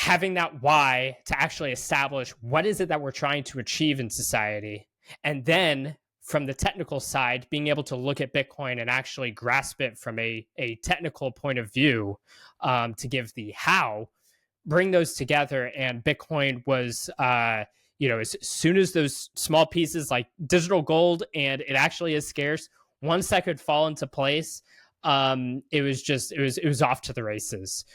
having that why to actually establish what is it that we're trying to achieve in society. And then from the technical side, being able to look at Bitcoin and actually grasp it from a technical point of view, to give the how, bring those together. And Bitcoin was, as soon as those small pieces like digital gold, and it actually is scarce, once that could fall into place, it was off to the races.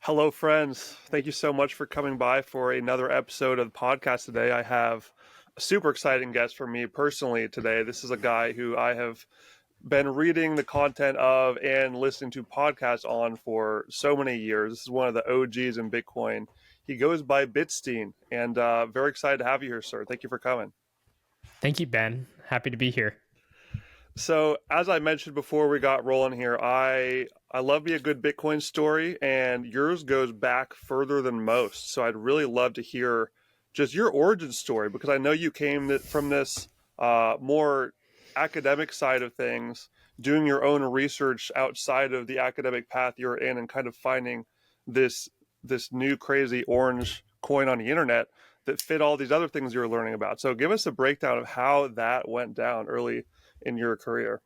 Hello, friends. Thank you so much for coming by for another episode of the podcast today. I have a super exciting guest for me personally today. This is a guy who I have been reading the content of and listening to podcasts on for so many years. This is one of the OGs in Bitcoin. He goes by BITSTEIN, and very excited to have you here, sir. Thank you for coming. Thank you, Ben. Happy to be here. So, as I mentioned before we got rolling here, I love me a good Bitcoin story, and yours goes back further than most. So I'd really love to hear just your origin story, because I know you came from this more academic side of things, doing your own research outside of the academic path you're in, and kind of finding this new crazy orange coin on the internet that fit all these other things you're learning about. So give us a breakdown of how that went down early in your career.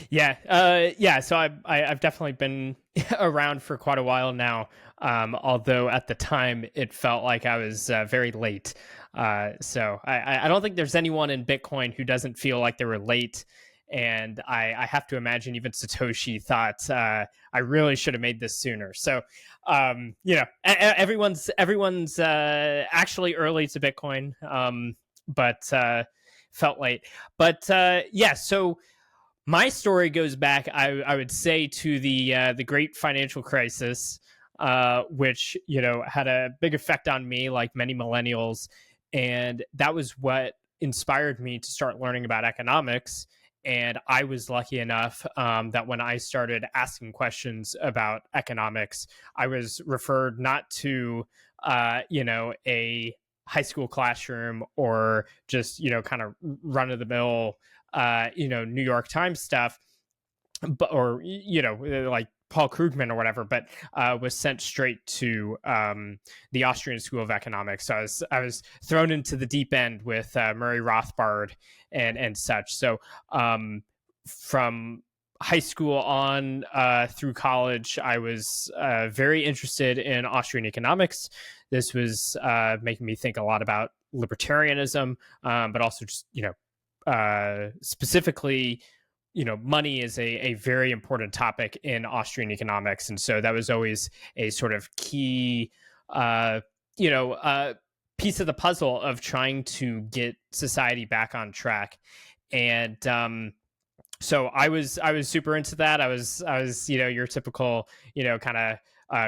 Yeah. So I've definitely been around for quite a while now. Although at the time it felt like I was very late. So I don't think there's anyone in Bitcoin who doesn't feel like they were late. And I have to imagine even Satoshi thought I really should have made this sooner. So, everyone's actually early to Bitcoin, but felt late. But so my story goes back, I would say, to the great financial crisis, which had a big effect on me, like many millennials, and that was what inspired me to start learning about economics. And I was lucky enough that when I started asking questions about economics, I was referred not to a high school classroom or just kind of run of the mill New York Times stuff, but or like Paul Krugman or whatever, but was sent straight to the Austrian School of Economics. So I was thrown into the deep end with Murray Rothbard and such. So from high school on through college, I was very interested in Austrian economics. This was making me think a lot about libertarianism, but also just specifically, money is a very important topic in Austrian economics. And so that was always a sort of key, piece of the puzzle of trying to get society back on track. And so I was super into that. I was your typical, kind of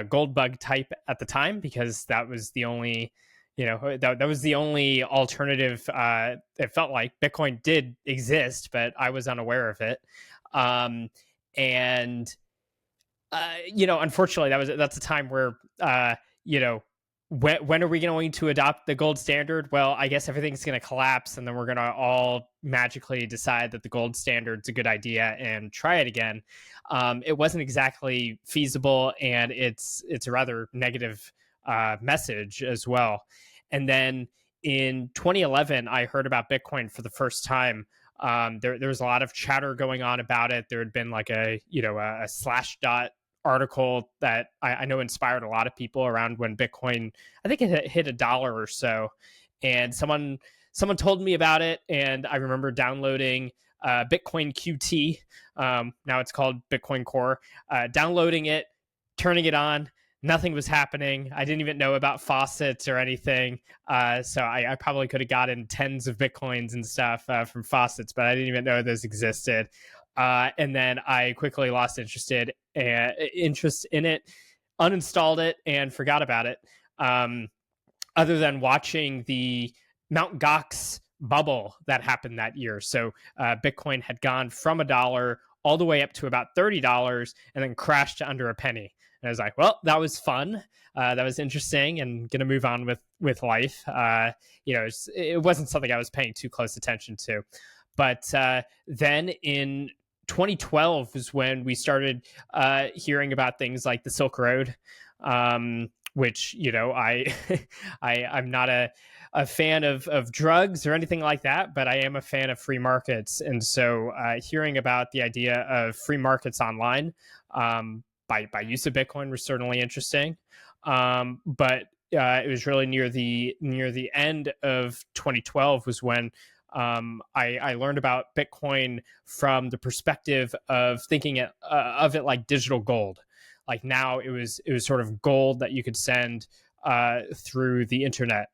gold bug type at the time, because that was the only that was the only alternative. It felt like Bitcoin did exist, but I was unaware of it. Unfortunately, that's a time where, when are we going to adopt the gold standard? Well, I guess everything's going to collapse, and then we're going to all magically decide that the gold standard's a good idea and try it again. It wasn't exactly feasible, and it's a rather negative message as well. And then in 2011, I heard about Bitcoin for the first time. There was a lot of chatter going on about it. There had been like a Slashdot article that I know inspired a lot of people around when Bitcoin, I think it hit $1 or so. And someone told me about it, and I remember downloading Bitcoin QT. Now it's called Bitcoin Core. Downloading it, turning it on. Nothing was happening. I didn't even know about faucets or anything. So I probably could have gotten tens of Bitcoins and stuff from faucets, but I didn't even know those existed. And then I quickly lost interest in it, uninstalled it, and forgot about it. Other than watching the Mt. Gox bubble that happened that year. So Bitcoin had gone from $1 all the way up to about $30 and then crashed to under a penny. And I was like, well, that was fun. That was interesting, and going to move on with life. It wasn't something I was paying too close attention to. But then in 2012 is when we started hearing about things like the Silk Road, which, I'm not a fan of drugs or anything like that, but I am a fan of free markets. And so hearing about the idea of free markets online by use of Bitcoin was certainly interesting. But it was really near the end of 2012 was when I learned about Bitcoin from the perspective of thinking of it like digital gold. Like now it was sort of gold that you could send through the internet.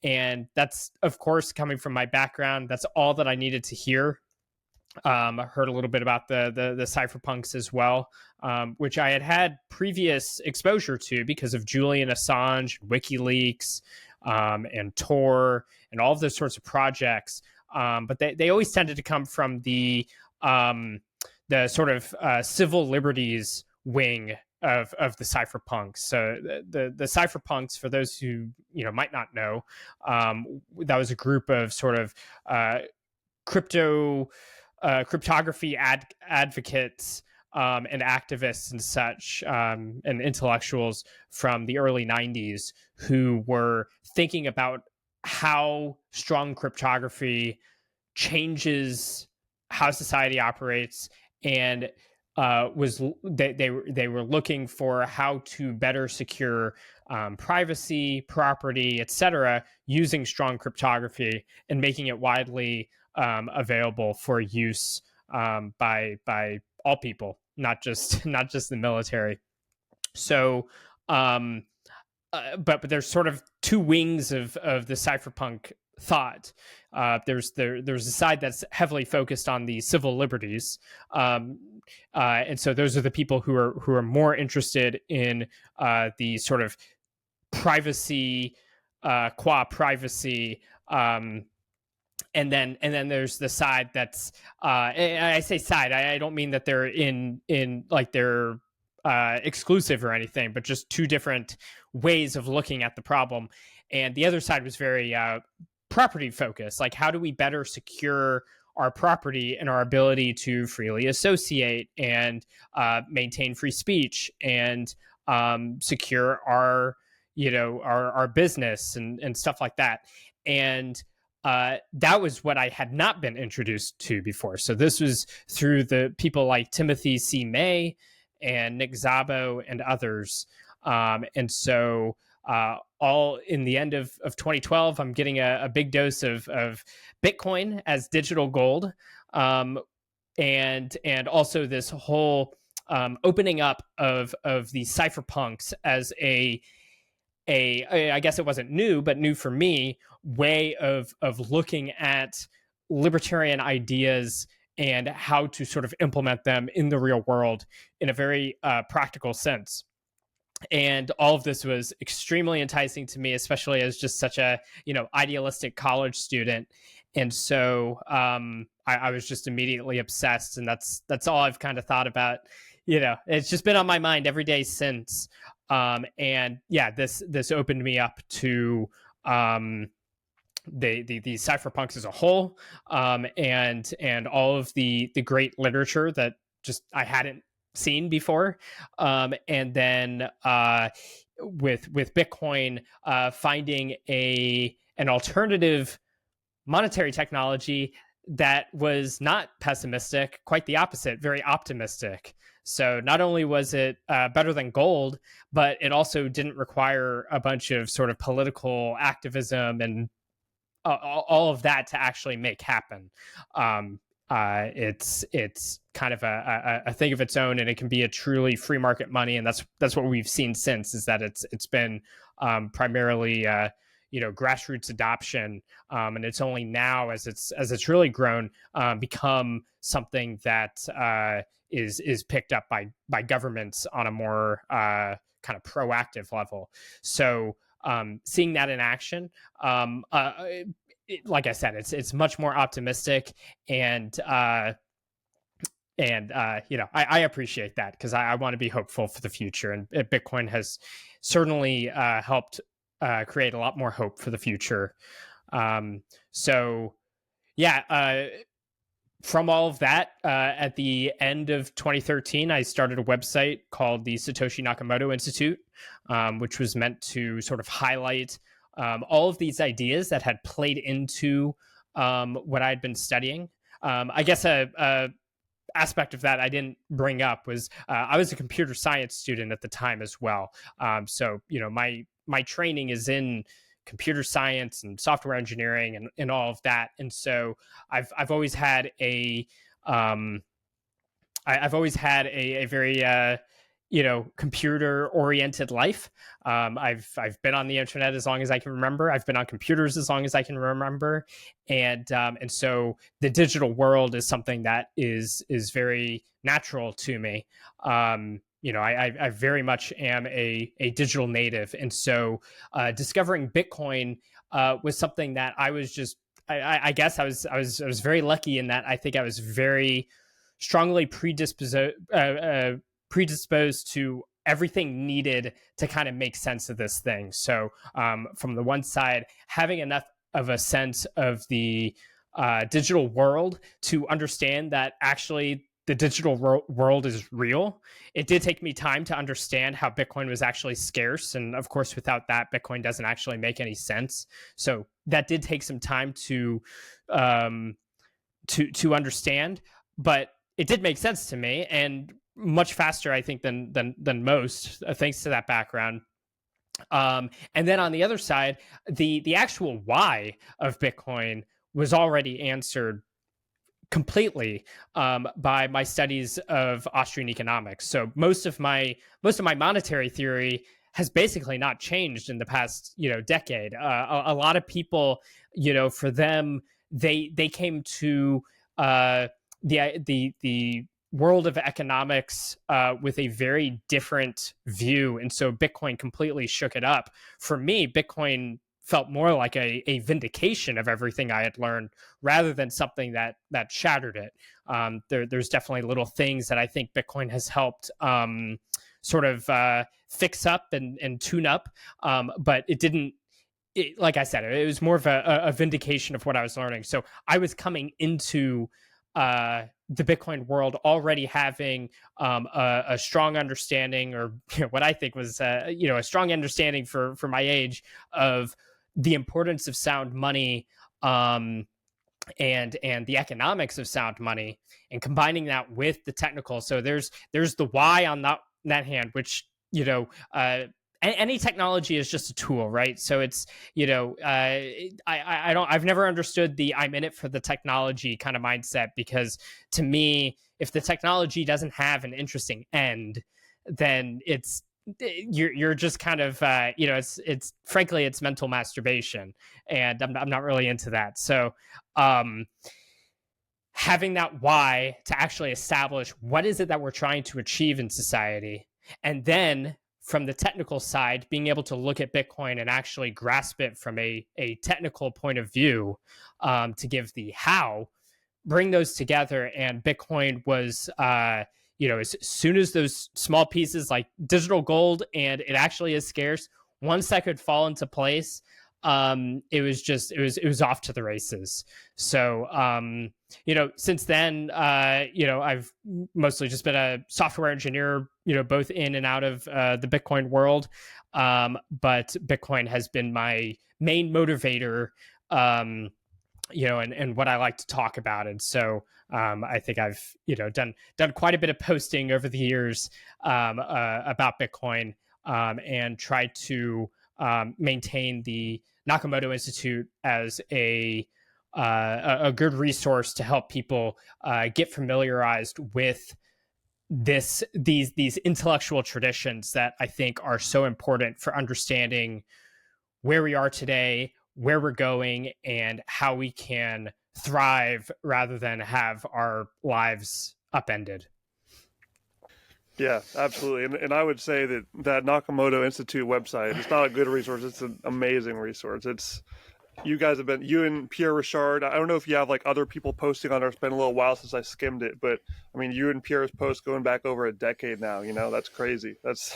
And that's, of course, coming from my background. That's all that I needed to hear. I heard a little bit about the cypherpunks as well, which I had previous exposure to because of Julian Assange, WikiLeaks, and Tor, and all of those sorts of projects. But they always tended to come from the sort of civil liberties wing of the cypherpunks. So the cypherpunks, for those who might not know, that was a group of sort of cryptography advocates and activists and such, and intellectuals from the early 90s who were thinking about how strong cryptography changes how society operates, and they were looking for how to better secure privacy, property, etc., using strong cryptography and making it widely available for use by all people, not just the military. So, but there's sort of two wings of the cypherpunk thought. There's a side that's heavily focused on the civil liberties, and so those are the people who are more interested in the sort of privacy, qua privacy. And then there's the side that's I say side. I don't mean that they're in like they're exclusive or anything, but just two different ways of looking at the problem. And the other side was very property focused. Like, how do we better secure our property and our ability to freely associate and maintain free speech and secure our our business and stuff like that. And that was what I had not been introduced to before. So this was through the people like Timothy C. May and Nick Szabo and others. And so all in the end of 2012, I'm getting a big dose of Bitcoin as digital gold. And also this whole opening up of the cypherpunks as I guess it wasn't new, but new for me, way of looking at libertarian ideas and how to sort of implement them in the real world in a very practical sense. And all of this was extremely enticing to me, especially as just such a idealistic college student. And so I was just immediately obsessed, and that's all I've kind of thought about. It's just been on my mind every day since. And yeah, this opened me up to the cypherpunks as a whole, and all of the great literature that just I hadn't seen before, and then with Bitcoin, finding an alternative monetary technology that was not pessimistic, quite the opposite, very optimistic. So not only was it better than gold, but it also didn't require a bunch of sort of political activism and all of that to actually make happen. It's kind of a thing of its own, and it can be a truly free market money, and that's what we've seen since, is that it's been primarily grassroots adoption, and it's only now as it's really grown become something that is picked up by governments on a more kind of proactive level. So seeing that in action, like I said, it's much more optimistic, and I appreciate that, because I want to be hopeful for the future, and Bitcoin has certainly helped create a lot more hope for the future. So yeah, from all of that, at the end of 2013, I started a website called the Satoshi Nakamoto Institute, which was meant to sort of highlight all of these ideas that had played into what I'd been studying. I guess a aspect of that I didn't bring up was I was a computer science student at the time as well. So my training is in computer science and software engineering and all of that, and so I've always had um, I've always had a very computer oriented life. I've been on the internet as long as I can remember. I've been on computers as long as I can remember, and so the digital world is something that is very natural to me. I very much am a digital native, and so discovering Bitcoin was something that I was just. I guess I was very lucky in that I think I was very strongly predisposed to everything needed to kind of make sense of this thing. So from the one side, having enough of a sense of the digital world to understand that actually the digital world is real. It did take me time to understand how Bitcoin was actually scarce. And of course, without that, Bitcoin doesn't actually make any sense. So that did take some time um, to understand, but it did make sense to me, and much faster, I think, than most, thanks to that background. And then on the other side, the actual why of Bitcoin was already answered completely by my studies of Austrian economics. So most of my monetary theory has basically not changed in the past decade. A lot of people, for them, they came to the world of economics with a very different view, and so Bitcoin completely shook it up. For me, Bitcoin felt more like a vindication of everything I had learned rather than something that shattered it. There's definitely little things that I think Bitcoin has helped sort of fix up and tune up, but it didn't. Like I said, it was more of a vindication of what I was learning. So I was coming into the Bitcoin world already having a strong understanding, or what I think was a strong understanding for my age of the importance of sound money, and the economics of sound money, and combining that with the technical. So there's the why on that hand, which any technology is just a tool, right? So it's I've never understood the I'm in it for the technology kind of mindset, because to me, if the technology doesn't have an interesting end, then you're just kind of it's frankly it's mental masturbation, and I'm not really into that. So um having that why to actually establish what is it that we're trying to achieve in society, and then from the technical side, being able to look at Bitcoin and actually grasp it from a technical point of view, to give the how, bring those together. And Bitcoin was as soon as those small pieces like digital gold, and it actually is scarce, once that could fall into place, it was off to the races. So since then, I've mostly just been a software engineer, both in and out of the Bitcoin world. But Bitcoin has been my main motivator, and what I like to talk about. And so I think I've done quite a bit of posting over the years about Bitcoin, and tried to maintain the Nakamoto Institute as a good resource to help people get familiarized with these intellectual traditions that I think are so important for understanding where we are today, where we're going, and how we can thrive rather than have our lives upended. Yeah, absolutely. And I would say that Nakamoto Institute website, it's not a good resource. It's an amazing resource. You and Pierre Richard. I don't know if you have like other people posting on there. It's been a little while since I skimmed it, but I mean, you and Pierre's post going back over a decade now. That's crazy. That's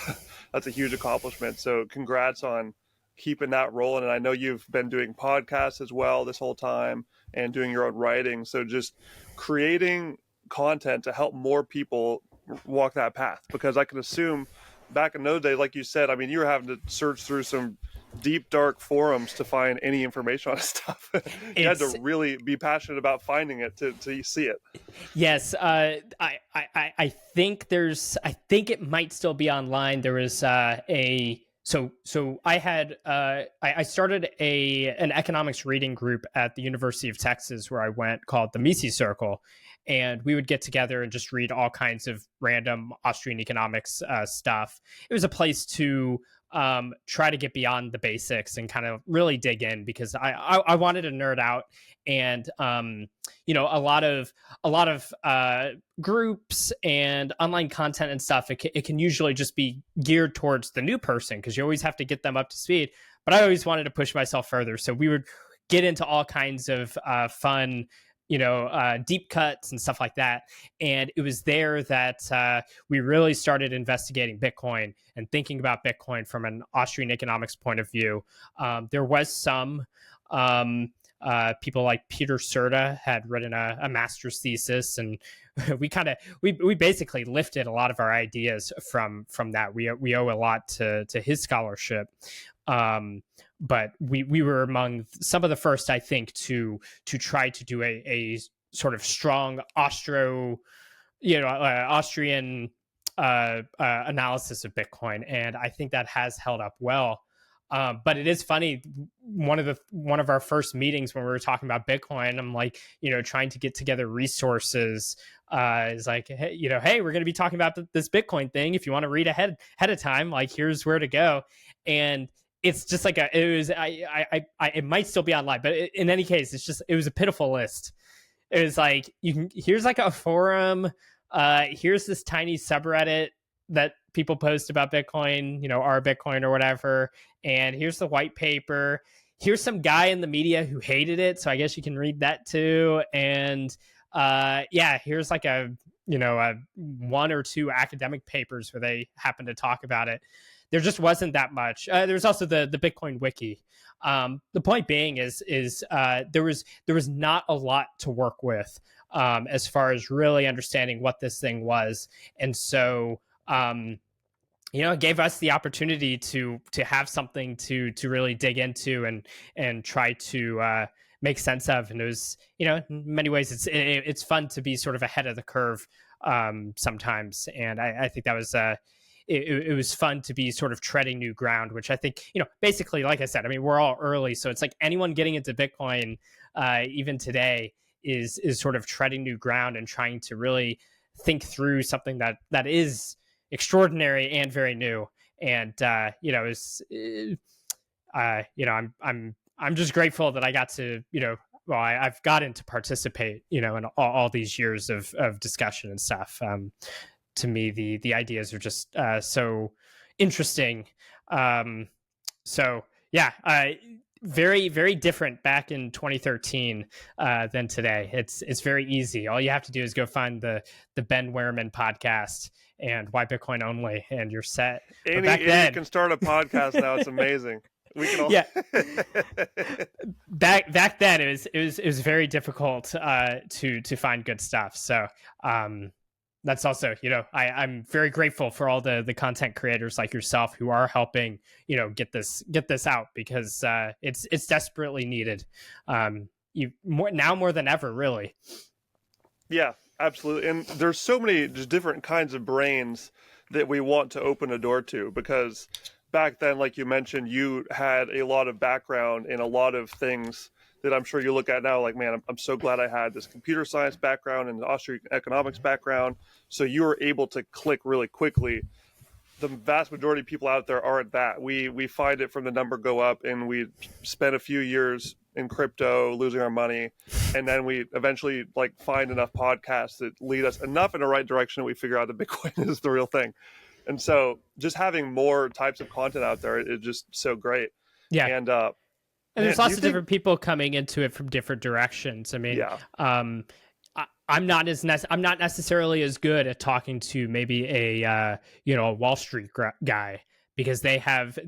that's a huge accomplishment. So congrats on keeping that rolling. And I know you've been doing podcasts as well this whole time and doing your own writing. So just creating content to help more people walk that path, because I can assume back in those days, like you said, I mean, you were having to search through some deep dark forums to find any information on stuff. You had to really be passionate about finding it to see it. Yes, I think I think it might still be online. There was so I had I started an economics reading group at the University of Texas where I went, called the Mises Circle, and we would get together and just read all kinds of random Austrian economics stuff. It was a place to try to get beyond the basics and kind of really dig in, because I wanted to nerd out. And a lot of groups and online content and stuff, it can usually just be geared towards the new person, because you always have to get them up to speed. But I always wanted to push myself further, so we would get into all kinds of fun, deep cuts and stuff like that. And it was there that we really started investigating Bitcoin and thinking about Bitcoin from an Austrian economics point of view. There was some people like Peter Serta had written a master's thesis, and we basically lifted a lot of our ideas from that. We owe a lot to his scholarship. But we were among some of the first, I think, to try to do a sort of strong Austrian analysis of Bitcoin, and I think that has held up well. But it is funny. One of our first meetings when we were talking about Bitcoin, I'm like, trying to get together resources. Is like, hey, we're going to be talking about this Bitcoin thing. If you want to read ahead of time, like, here's where to go. And it's just like it might still be online, but in any case, it was a pitiful list. It was like, here's like a forum. Here's this tiny subreddit that people post about Bitcoin, our Bitcoin or whatever. And here's the white paper. Here's some guy in the media who hated it, so I guess you can read that too. And here's like a one or two academic papers where they happen to talk about it. There just wasn't that much. There's also the Bitcoin wiki. The point being is there was not a lot to work with as far as really understanding what this thing was, and so it gave us the opportunity to have something to really dig into and try to make sense of. And it was, in many ways, it's fun to be sort of ahead of the curve sometimes. And I think that was it was fun to be sort of treading new ground, which I think, basically, like I said, I mean, we're all early, so it's like anyone getting into Bitcoin, even today, is sort of treading new ground and trying to really think through something that is extraordinary and very new. And I'm just grateful that I got to, I've gotten to participate, in all these years of discussion and stuff. To me, the ideas are just so interesting. Very, very different back in 2013 than today. It's very easy. All you have to do is go find the Ben Wehrman podcast and Why Bitcoin Only, and you're set. Any idiot can start a podcast now. It's amazing. We can all... Yeah. Back then, it was very difficult to find good stuff. So that's also, I'm very grateful for all the content creators like yourself who are helping, get this out, because it's desperately needed. Now more than ever, really. Yeah, absolutely. And there's so many just different kinds of brains that we want to open a door to, because back then, like you mentioned, you had a lot of background in a lot of things that I'm sure you look at now like, man, I'm so glad I had this computer science background and the Austrian economics background. So you were able to click really quickly. The vast majority of people out there aren't that. We find it from the number go up, and we spend a few years in crypto losing our money, and then we eventually find enough podcasts that lead us enough in the right direction that we figure out that Bitcoin is the real thing. And so just having more types of content out there is just so great. Yeah. And there's lots of different people coming into it from different directions. I mean, yeah. I'm not necessarily as good at talking to maybe a Wall Street guy, because they have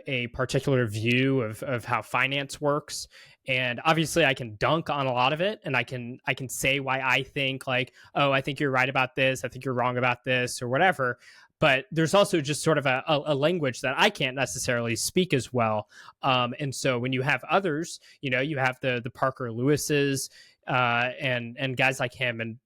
a particular view of how finance works. And obviously I can dunk on a lot of it, and I can say why I think, like, oh, I think you're right about this, I think you're wrong about this, or whatever. But there's also just sort of a language that I can't necessarily speak as well. And so when you have others, you have the Parker Lewises, and guys like him, and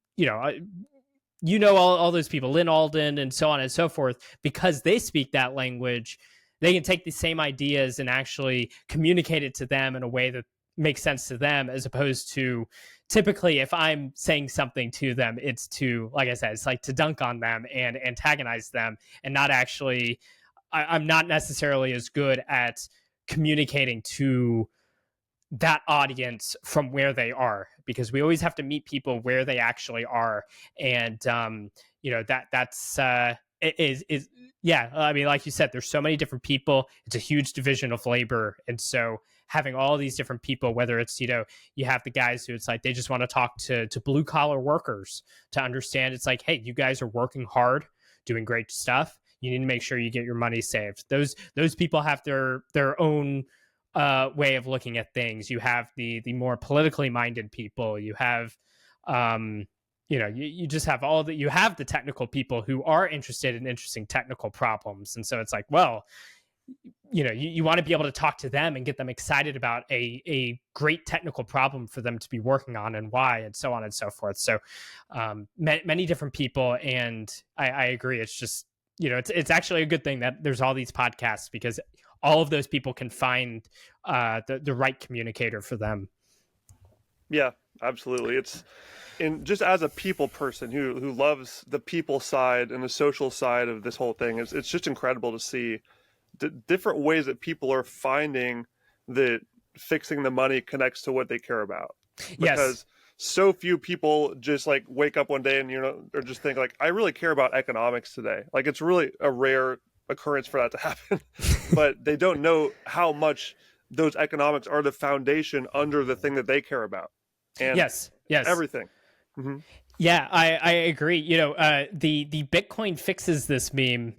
all those people, Lynn Alden, and so on and so forth, because they speak that language, they can take the same ideas and actually communicate it to them in a way that makes sense to them, as opposed to typically if I'm saying something to them, it's to, like I said, it's like to dunk on them and antagonize them, and not actually, I'm not necessarily as good at communicating to that audience from where they are, because we always have to meet people where they actually are. And that's is yeah, I mean, like you said, there's so many different people, it's a huge division of labor. And so having all these different people, whether it's, you have the guys who it's like they just want to talk to blue collar workers to understand, it's like, hey, you guys are working hard, doing great stuff, you need to make sure you get your money saved. Those people have their own way of looking at things. You have the more politically minded people. You have, you just have you have the technical people who are interested in interesting technical problems. And so it's like, well, you want to be able to talk to them and get them excited about a great technical problem for them to be working on, and why, and so on and so forth. So many different people. And I agree. It's just, it's actually a good thing that there's all these podcasts, because all of those people can find the right communicator for them. Yeah, absolutely. Just as a people person who loves the people side and the social side of this whole thing, it's just incredible to see the different ways that people are finding that fixing the money connects to what they care about. Because so few people just like wake up one day and, or just think like, I really care about economics today. Like, it's really a rare occurrence for that to happen, but they don't know how much those economics are the foundation under the thing that they care about. And yes, everything. Mm-hmm. Yeah, I agree. The Bitcoin fixes this meme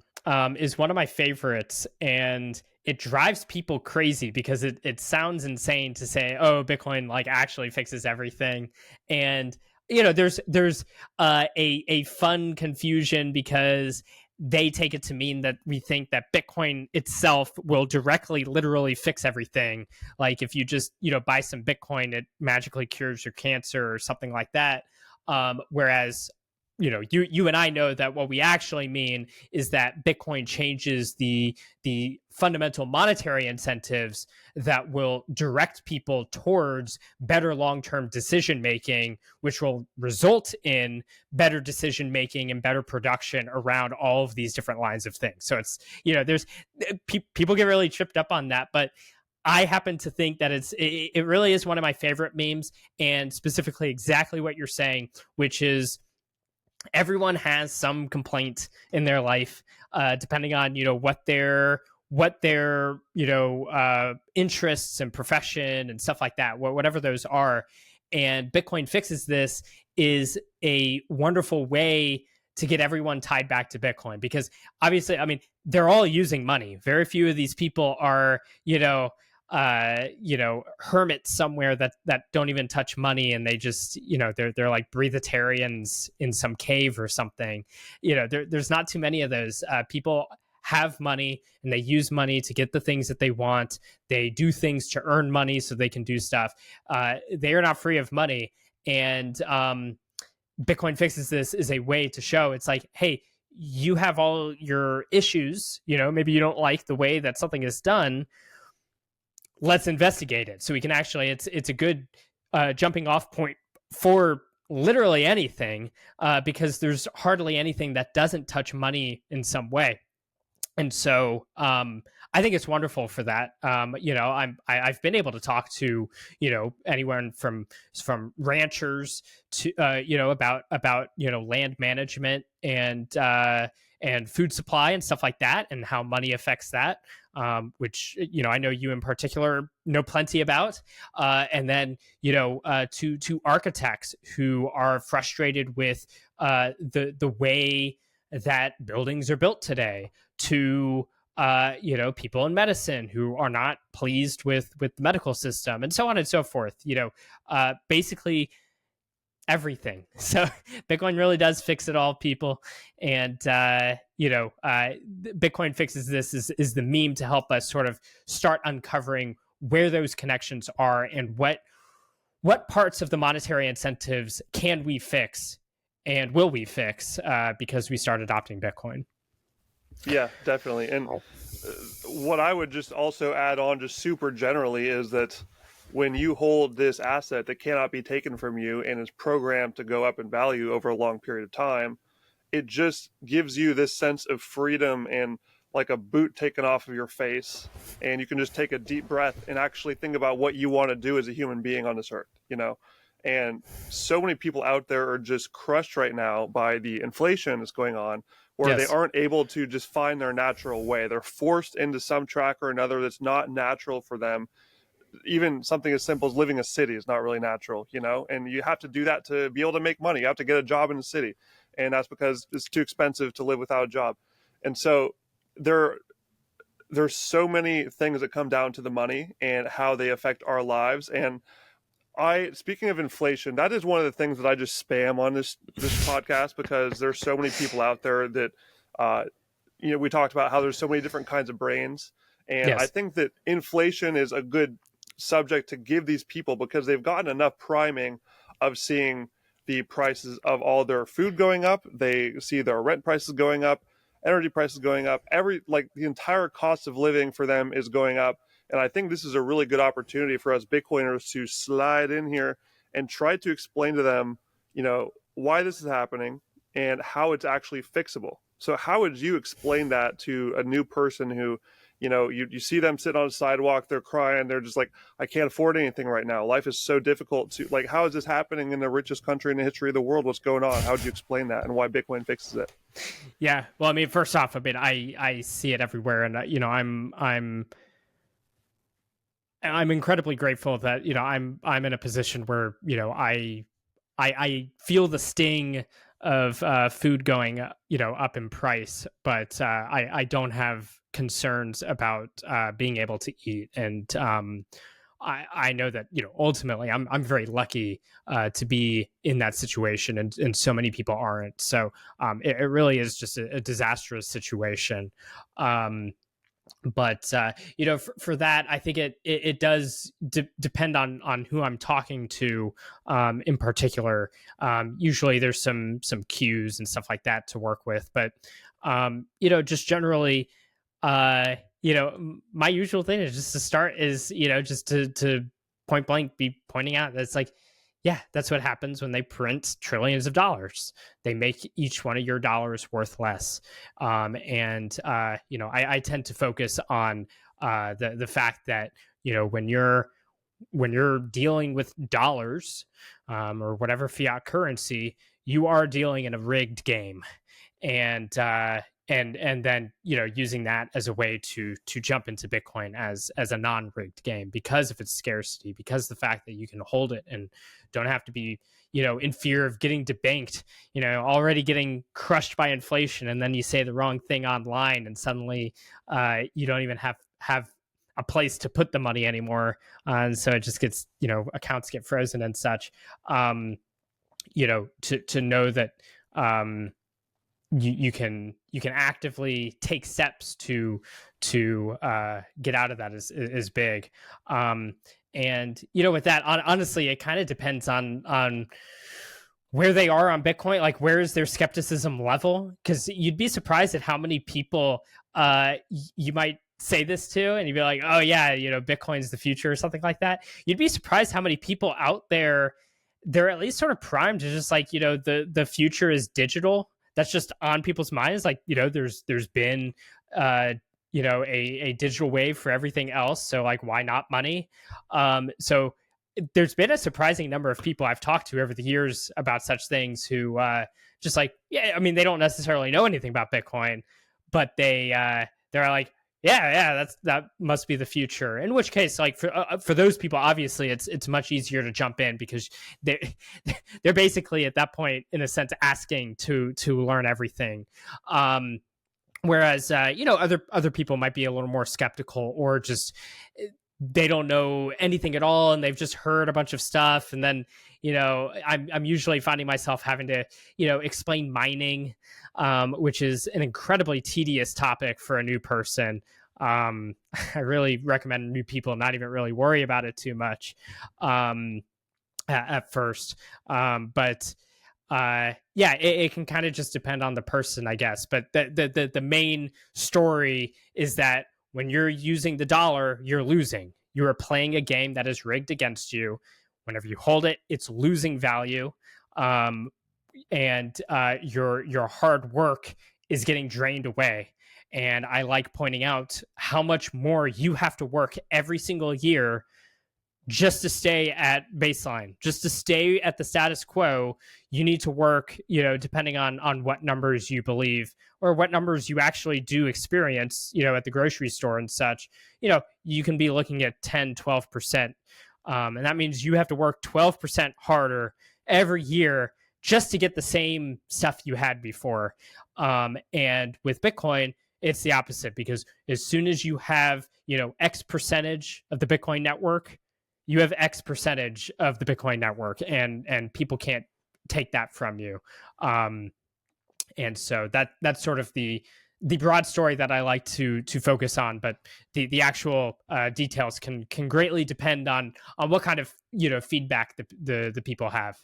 is one of my favorites, and it drives people crazy because it sounds insane to say, oh, Bitcoin like actually fixes everything. And there's a fun confusion, because they take it to mean that we think that Bitcoin itself will directly, literally fix everything. Like if you just, buy some Bitcoin, it magically cures your cancer or something like that. Whereas, you and I know that what we actually mean is that Bitcoin changes the fundamental monetary incentives that will direct people towards better long-term decision making, which will result in better decision making and better production around all of these different lines of things. So it's, there's people get really tripped up on that, but I happen to think that it really is one of my favorite memes, and specifically exactly what you're saying, which is everyone has some complaint in their life, depending on what their interests and profession and stuff like that, whatever those are. And Bitcoin fixes this is a wonderful way to get everyone tied back to Bitcoin, because obviously, I mean, they're all using money. Very few of these people are hermits somewhere that don't even touch money, and they just they're like breatharians in some cave or something. There's not too many of those people. Have money, and they use money to get the things that they want. They do things to earn money so they can do stuff. They are not free of money, and Bitcoin fixes this is a way to show it's like, hey, you have all your issues, maybe you don't like the way that something is done, let's investigate it. So we can actually, it's a good jumping off point for literally anything, because there's hardly anything that doesn't touch money in some way. And so I think it's wonderful for that. I've been able to talk to anyone from ranchers to about land management and food supply and stuff like that, and how money affects that, which I know you in particular know plenty about, and then to architects who are frustrated with the way that buildings are built today, to people in medicine who are not pleased with the medical system, and so on and so forth. Basically everything. So Bitcoin really does fix it all, people. And Bitcoin fixes this is the meme to help us sort of start uncovering where those connections are and what parts of the monetary incentives can we fix and will we fix because we start adopting Bitcoin. Yeah, definitely. And what I would just also add on just super generally is that when you hold this asset that cannot be taken from you and is programmed to go up in value over a long period of time, it just gives you this sense of freedom and like a boot taken off of your face, and you can just take a deep breath and actually think about what you want to do as a human being on this earth, And so many people out there are just crushed right now by the inflation that's going on, where Yes. they aren't able to just find their natural way. They're forced into some track or another that's not natural for them. Even something as simple as living in a city is not really natural, and you have to do that to be able to make money. You have to get a job in the city, and that's because it's too expensive to live without a job. And so there's so many things that come down to the money and how they affect our lives. And speaking of inflation, that is one of the things that I just spam on this podcast, because there's so many people out there that we talked about how there's so many different kinds of brains. And Yes. I think that inflation is a good subject to give these people, because they've gotten enough priming of seeing the prices of all their food going up. They see their rent prices going up, energy prices going up, the entire cost of living for them is going up. And I think this is a really good opportunity for us Bitcoiners to slide in here and try to explain to them, why this is happening and how it's actually fixable. So how would you explain that to a new person who, you see them sitting on a sidewalk, they're crying, they're just like, I can't afford anything right now. Life is so difficult how is this happening in the richest country in the history of the world? What's going on? How would you explain that and why Bitcoin fixes it? Yeah. Well, I mean, first off, I see it everywhere, and I'm incredibly grateful that I'm in a position where I feel the sting of food going up in price, but I don't have concerns about being able to eat. And I know that ultimately I'm very lucky to be in that situation, and so many people aren't. So it really is just a disastrous situation. But for that, I think it does depend on who I'm talking to in particular. Usually there's some cues and stuff like that to work with, but just generally, my usual thing is just to start is just to point blank be pointing out that it's like, yeah, that's what happens when they print trillions of dollars. They make each one of your dollars worth less. I tend to focus on the fact that when you're dealing with dollars or whatever fiat currency, you are dealing in a rigged game, and then using that as a way to jump into Bitcoin as a non-rigged game because of its scarcity, because the fact that you can hold it and don't have to be in fear of getting debanked, already getting crushed by inflation, and then you say the wrong thing online and suddenly you don't even have a place to put the money anymore, and so it just gets accounts get frozen and such. To know that you can actively take steps to get out of that is big. And with that, honestly, it kind of depends on where they are on Bitcoin. Like, where is their skepticism level? Because you'd be surprised at how many people you might say this to, and you'd be like, oh yeah, Bitcoin's the future or something like that. You'd be surprised how many people out there, they're at least sort of primed to just like, the future is digital. That's just on people's minds. Like, there's been a digital wave for everything else. So like, why not money? So there's been a surprising number of people I've talked to over the years about such things who just like, yeah, I mean, they don't necessarily know anything about Bitcoin, but they're like, yeah, that must be the future. In which case, like for those people, obviously it's much easier to jump in because they're basically at that point, in a sense, asking to learn everything. Whereas, other people might be a little more skeptical, or just they don't know anything at all, and they've just heard a bunch of stuff. And then, I'm usually finding myself having to, explain mining, which is an incredibly tedious topic for a new person. I really recommend new people not even really worry about it too much at first. But yeah, it can kind of just depend on the person, I guess. But the main story is that when you're using the dollar, you're losing. You are playing a game that is rigged against you. Whenever you hold it, it's losing value, and your hard work is getting drained away. And I like pointing out how much more you have to work every single year just to stay at baseline, just to stay at the status quo. You need to work, depending on what numbers you believe, or what numbers you actually do experience, at the grocery store and such. You can be looking at 10, 12%. And that means you have to work 12% harder every year just to get the same stuff you had before. And with Bitcoin, it's the opposite, because as soon as you have, X percentage of the Bitcoin network, you have X percentage of the Bitcoin network, and people can't take that from you. And so that's sort of the broad story that I like to focus on. But the actual details can greatly depend on what kind of feedback the people have.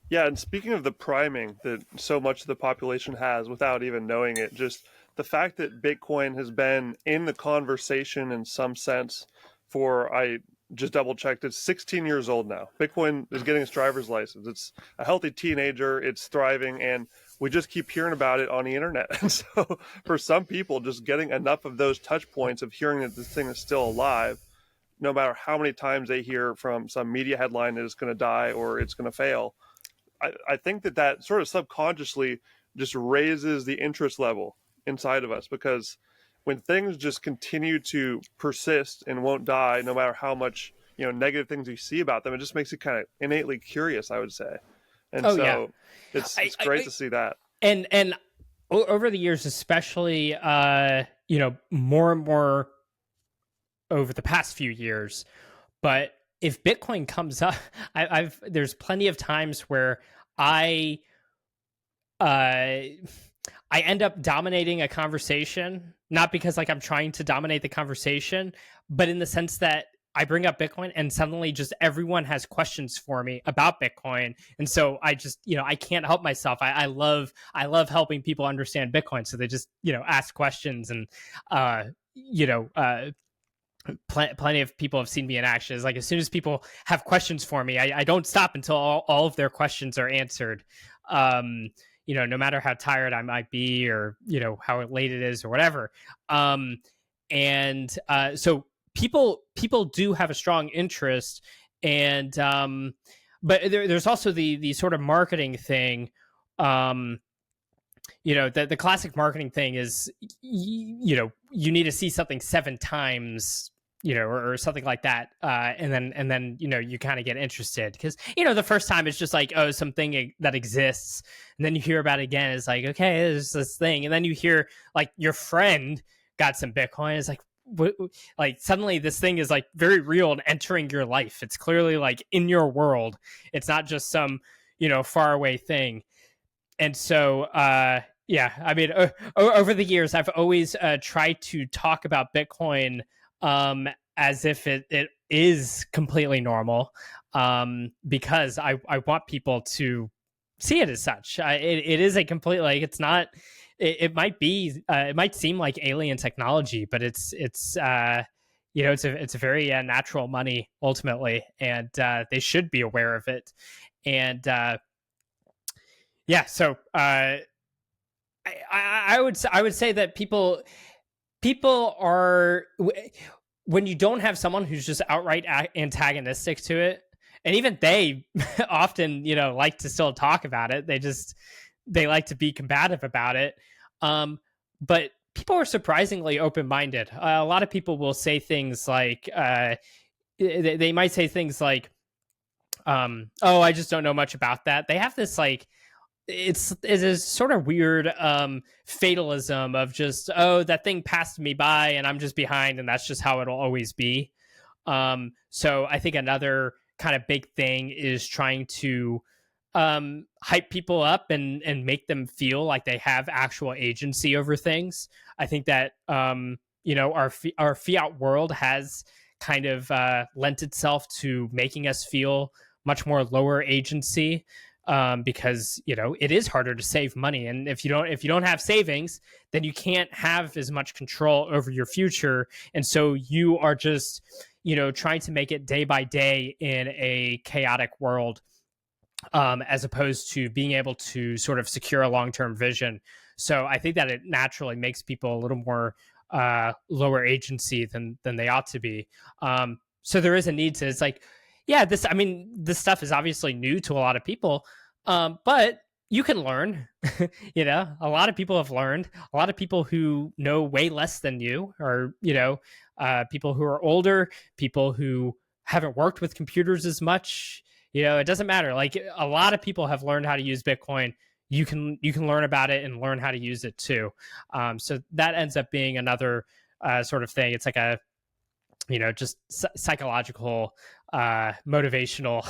Yeah, and speaking of the priming that so much of the population has without even knowing it, just the fact that Bitcoin has been in the conversation in some sense for, I just double checked, it's 16 years old now. Bitcoin is getting its driver's license. It's a healthy teenager, it's thriving, and we just keep hearing about it on the internet. And so for some people, just getting enough of those touch points of hearing that this thing is still alive, no matter how many times they hear from some media headline that it's going to die or it's going to fail, I think that sort of subconsciously just raises the interest level inside of us, because when things just continue to persist and won't die, no matter how much negative things you see about them, it just makes you kind of innately curious, I would say. And it's great to see that. And over the years, especially more and more over the past few years, but if Bitcoin comes up, there's plenty of times where I end up dominating a conversation, not because I'm trying to dominate the conversation, but in the sense that I bring up Bitcoin and suddenly just everyone has questions for me about Bitcoin. And so I just, I can't help myself. I love helping people understand Bitcoin. So they just, ask questions, and, plenty of people have seen me in action. It's like, as soon as people have questions for me, I don't stop until all of their questions are answered. No matter how tired I might be, or, how late it is or whatever. So people do have a strong interest, and, but there's also the sort of marketing thing. The classic marketing thing is, you need to see something 7 times, or something like that. And then, you kind of get interested, because, the first time it's just like, oh, something that exists. And then you hear about it again. It's like, okay, there's this thing. And then you hear like your friend got some Bitcoin. It's like, what, like suddenly this thing is like very real and entering your life. It's clearly like in your world. It's not just some, far away thing. And so, yeah, I mean, over the years, I've always tried to talk about Bitcoin as if it is completely normal, because I want people to see it as such. It is a complete, like, it's not. It might be. It might seem like alien technology, but it's it's a very natural money ultimately, and they should be aware of it. And yeah, so I would say that people are, when you don't have someone who's just outright antagonistic to it, and even they often like to still talk about it. They like to be combative about it. But people are surprisingly open-minded. A lot of people will say things like, they might say things like, oh, I just don't know much about that. They have this like it is sort of weird fatalism of just, oh, that thing passed me by and I'm just behind and that's just how it'll always be. So I think another kind of big thing is trying to hype people up and make them feel like they have actual agency over things. I think that our fiat world has kind of lent itself to making us feel much more lower agency, because it is harder to save money, and if you don't have savings, then you can't have as much control over your future, and so you are just trying to make it day by day in a chaotic world, as opposed to being able to sort of secure a long-term vision. So I think that it naturally makes people a little more lower agency than they ought to be. So there is a need to, it's like, yeah, this stuff is obviously new to a lot of people, but you can learn. A lot of people have learned. A lot of people who know way less than you, or people who are older, people who haven't worked with computers as much. It doesn't matter. Like, a lot of people have learned how to use Bitcoin. You can learn about it and learn how to use it too. So that ends up being another sort of thing. It's like a just psychological, motivational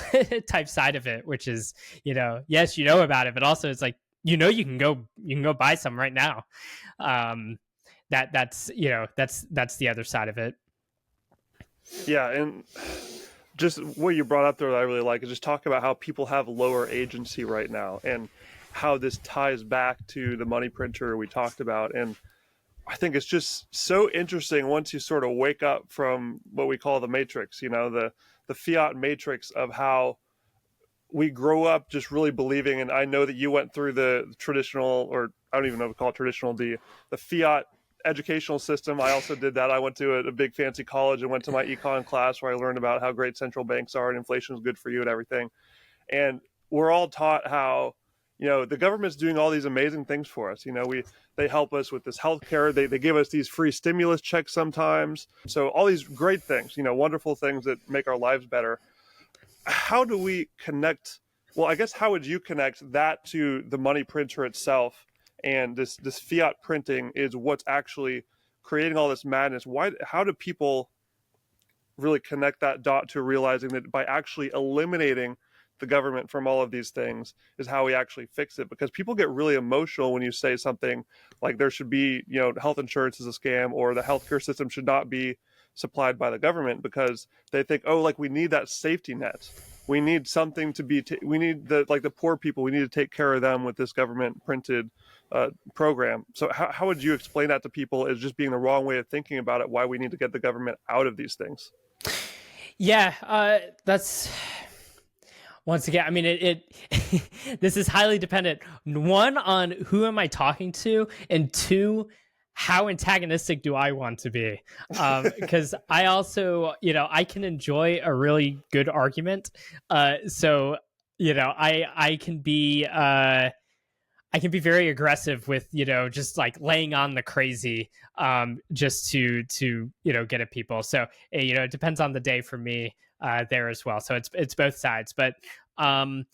type side of it, which is, yes, about it, but also it's like, you can go buy some right now. That's the other side of it. Yeah. And just what you brought up there that I really like is just talk about how people have lower agency right now and how this ties back to the money printer we talked about. And I think it's just so interesting once you sort of wake up from what we call the matrix, the fiat matrix of how we grow up just really believing. And I know that you went through the traditional, or I don't even know if we call it traditional, the fiat educational system. I also did that. I went to a big fancy college and went to my econ class where I learned about how great central banks are and inflation is good for you and everything. And we're all taught how, the government's doing all these amazing things for us. They help us with this healthcare. They give us these free stimulus checks sometimes. So all these great things, wonderful things that make our lives better. How do we connect? Well, I guess, how would you connect that to the money printer itself? And this fiat printing is what's actually creating all this madness. How do people really connect that dot to realizing that by actually eliminating the government from all of these things is how we actually fix it? Because people get really emotional when you say something like there should be, health insurance is a scam, or the healthcare system should not be supplied by the government, because they think, oh, like, we need that safety net. We need something to be, we need the poor people, we need to take care of them with this government printed program. So how would you explain that to people as just being the wrong way of thinking about it, why we need to get the government out of these things? Yeah, that's, once again, this is highly dependent, one, on who am I talking to, and two, how antagonistic do I want to be? Because I also, I can enjoy a really good argument. So, I can be very aggressive with, just like laying on the crazy, just to get at people. So, it depends on the day for me there as well. So it's both sides. But on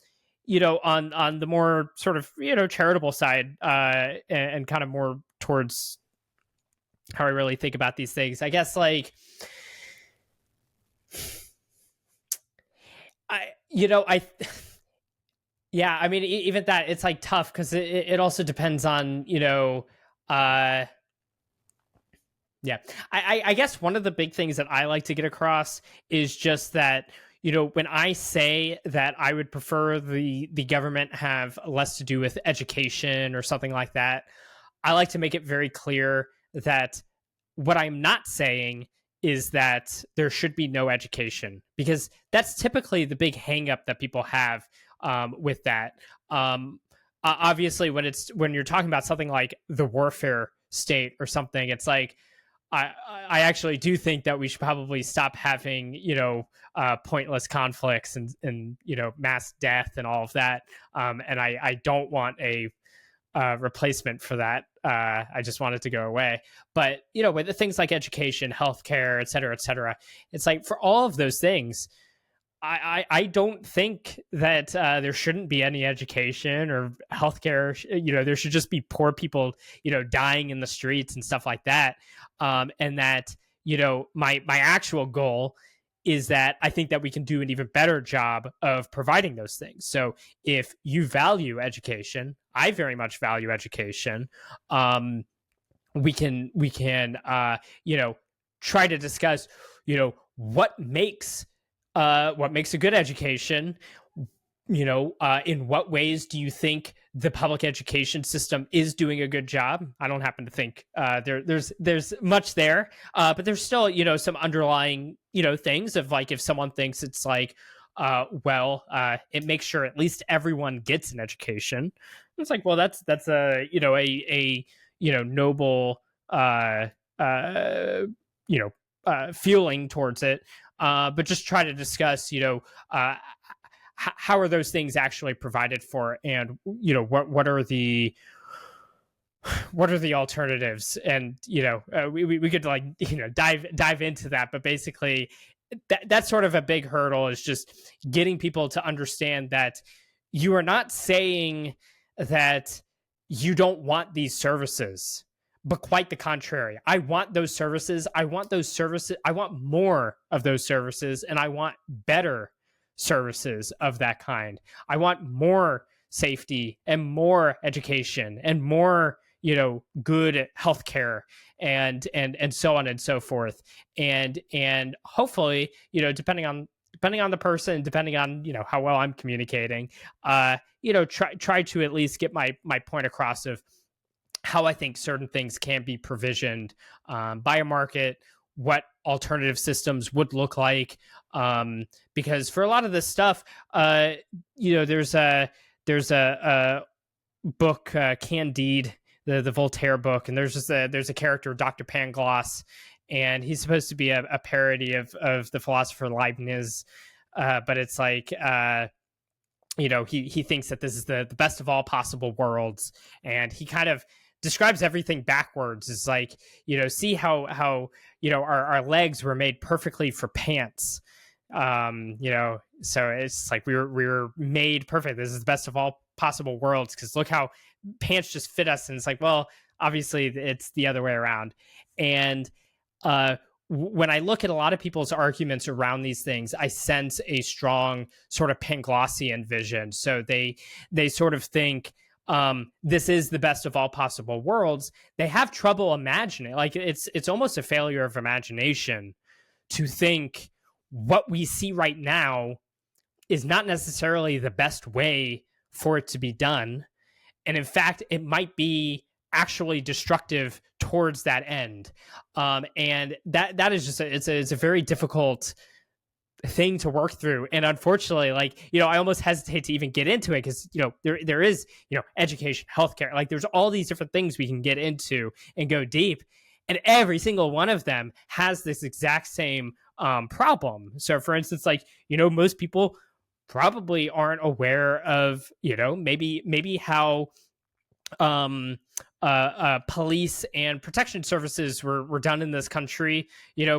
the more sort of charitable side, and kind of more towards how I really think about these things, I guess, like, yeah, even that, it's like tough, because it also depends on, yeah, I guess one of the big things that I like to get across is just that, when I say that I would prefer the government have less to do with education or something like that, I like to make it very clear that what I'm not saying is that there should be no education, because that's typically the big hang up that people have with that. Obviously, when you're talking about something like the warfare state or something, it's like, I actually do think that we should probably stop having, pointless conflicts and mass death and all of that. And I don't want a replacement for that. I just want it to go away. But, with the things like education, healthcare, et cetera, it's like, for all of those things, I don't think that there shouldn't be any education or healthcare. There should just be poor people, dying in the streets and stuff like that. And that, my actual goal is that I think that we can do an even better job of providing those things. So if you value education, I very much value education. We can try to discuss, what makes a good education. In what ways do you think the public education system is doing a good job? I don't happen to think there's much there, but there's still some underlying things of like if someone thinks it's like it makes sure at least everyone gets an education. It's like, well, that's a noble feeling towards it, but just try to discuss how are those things actually provided for, and what are the alternatives, and we could like dive into that, but basically that's sort of a big hurdle, is just getting people to understand that you are not saying that you don't want these services, but quite the contrary. I want those services. I want more of those services, and I want better services of that kind. I want more safety and more education and more, good healthcare and so on and so forth. And hopefully, depending on the person, depending on, how well I'm communicating, try to at least get my point across of how I think certain things can be provisioned by a market, what alternative systems would look like. Because for a lot of this stuff, there's a book, Candide, the Voltaire book, and there's a character, Dr. Pangloss, and he's supposed to be a parody of the philosopher Leibniz, but it's like he thinks that this is the best of all possible worlds, and he kind of describes everything backwards. It's like, see how our legs were made perfectly for pants. So it's like we were made perfect. This is the best of all possible worlds, because look how pants just fit us. And it's like, well, obviously it's the other way around. And when I look at a lot of people's arguments around these things, I sense a strong sort of Panglossian vision. So they sort of think this is the best of all possible worlds. They have trouble imagining, like it's almost a failure of imagination to think what we see right now is not necessarily the best way for it to be done. And in fact, it might be actually destructive towards that end. And that is just it's a very difficult thing to work through. And unfortunately, like, I almost hesitate to even get into it, because, there is, education, healthcare, like there's all these different things we can get into and go deep. And every single one of them has this exact same problem. So for instance, like, most people probably aren't aware of, maybe how police and protection services were done in this country,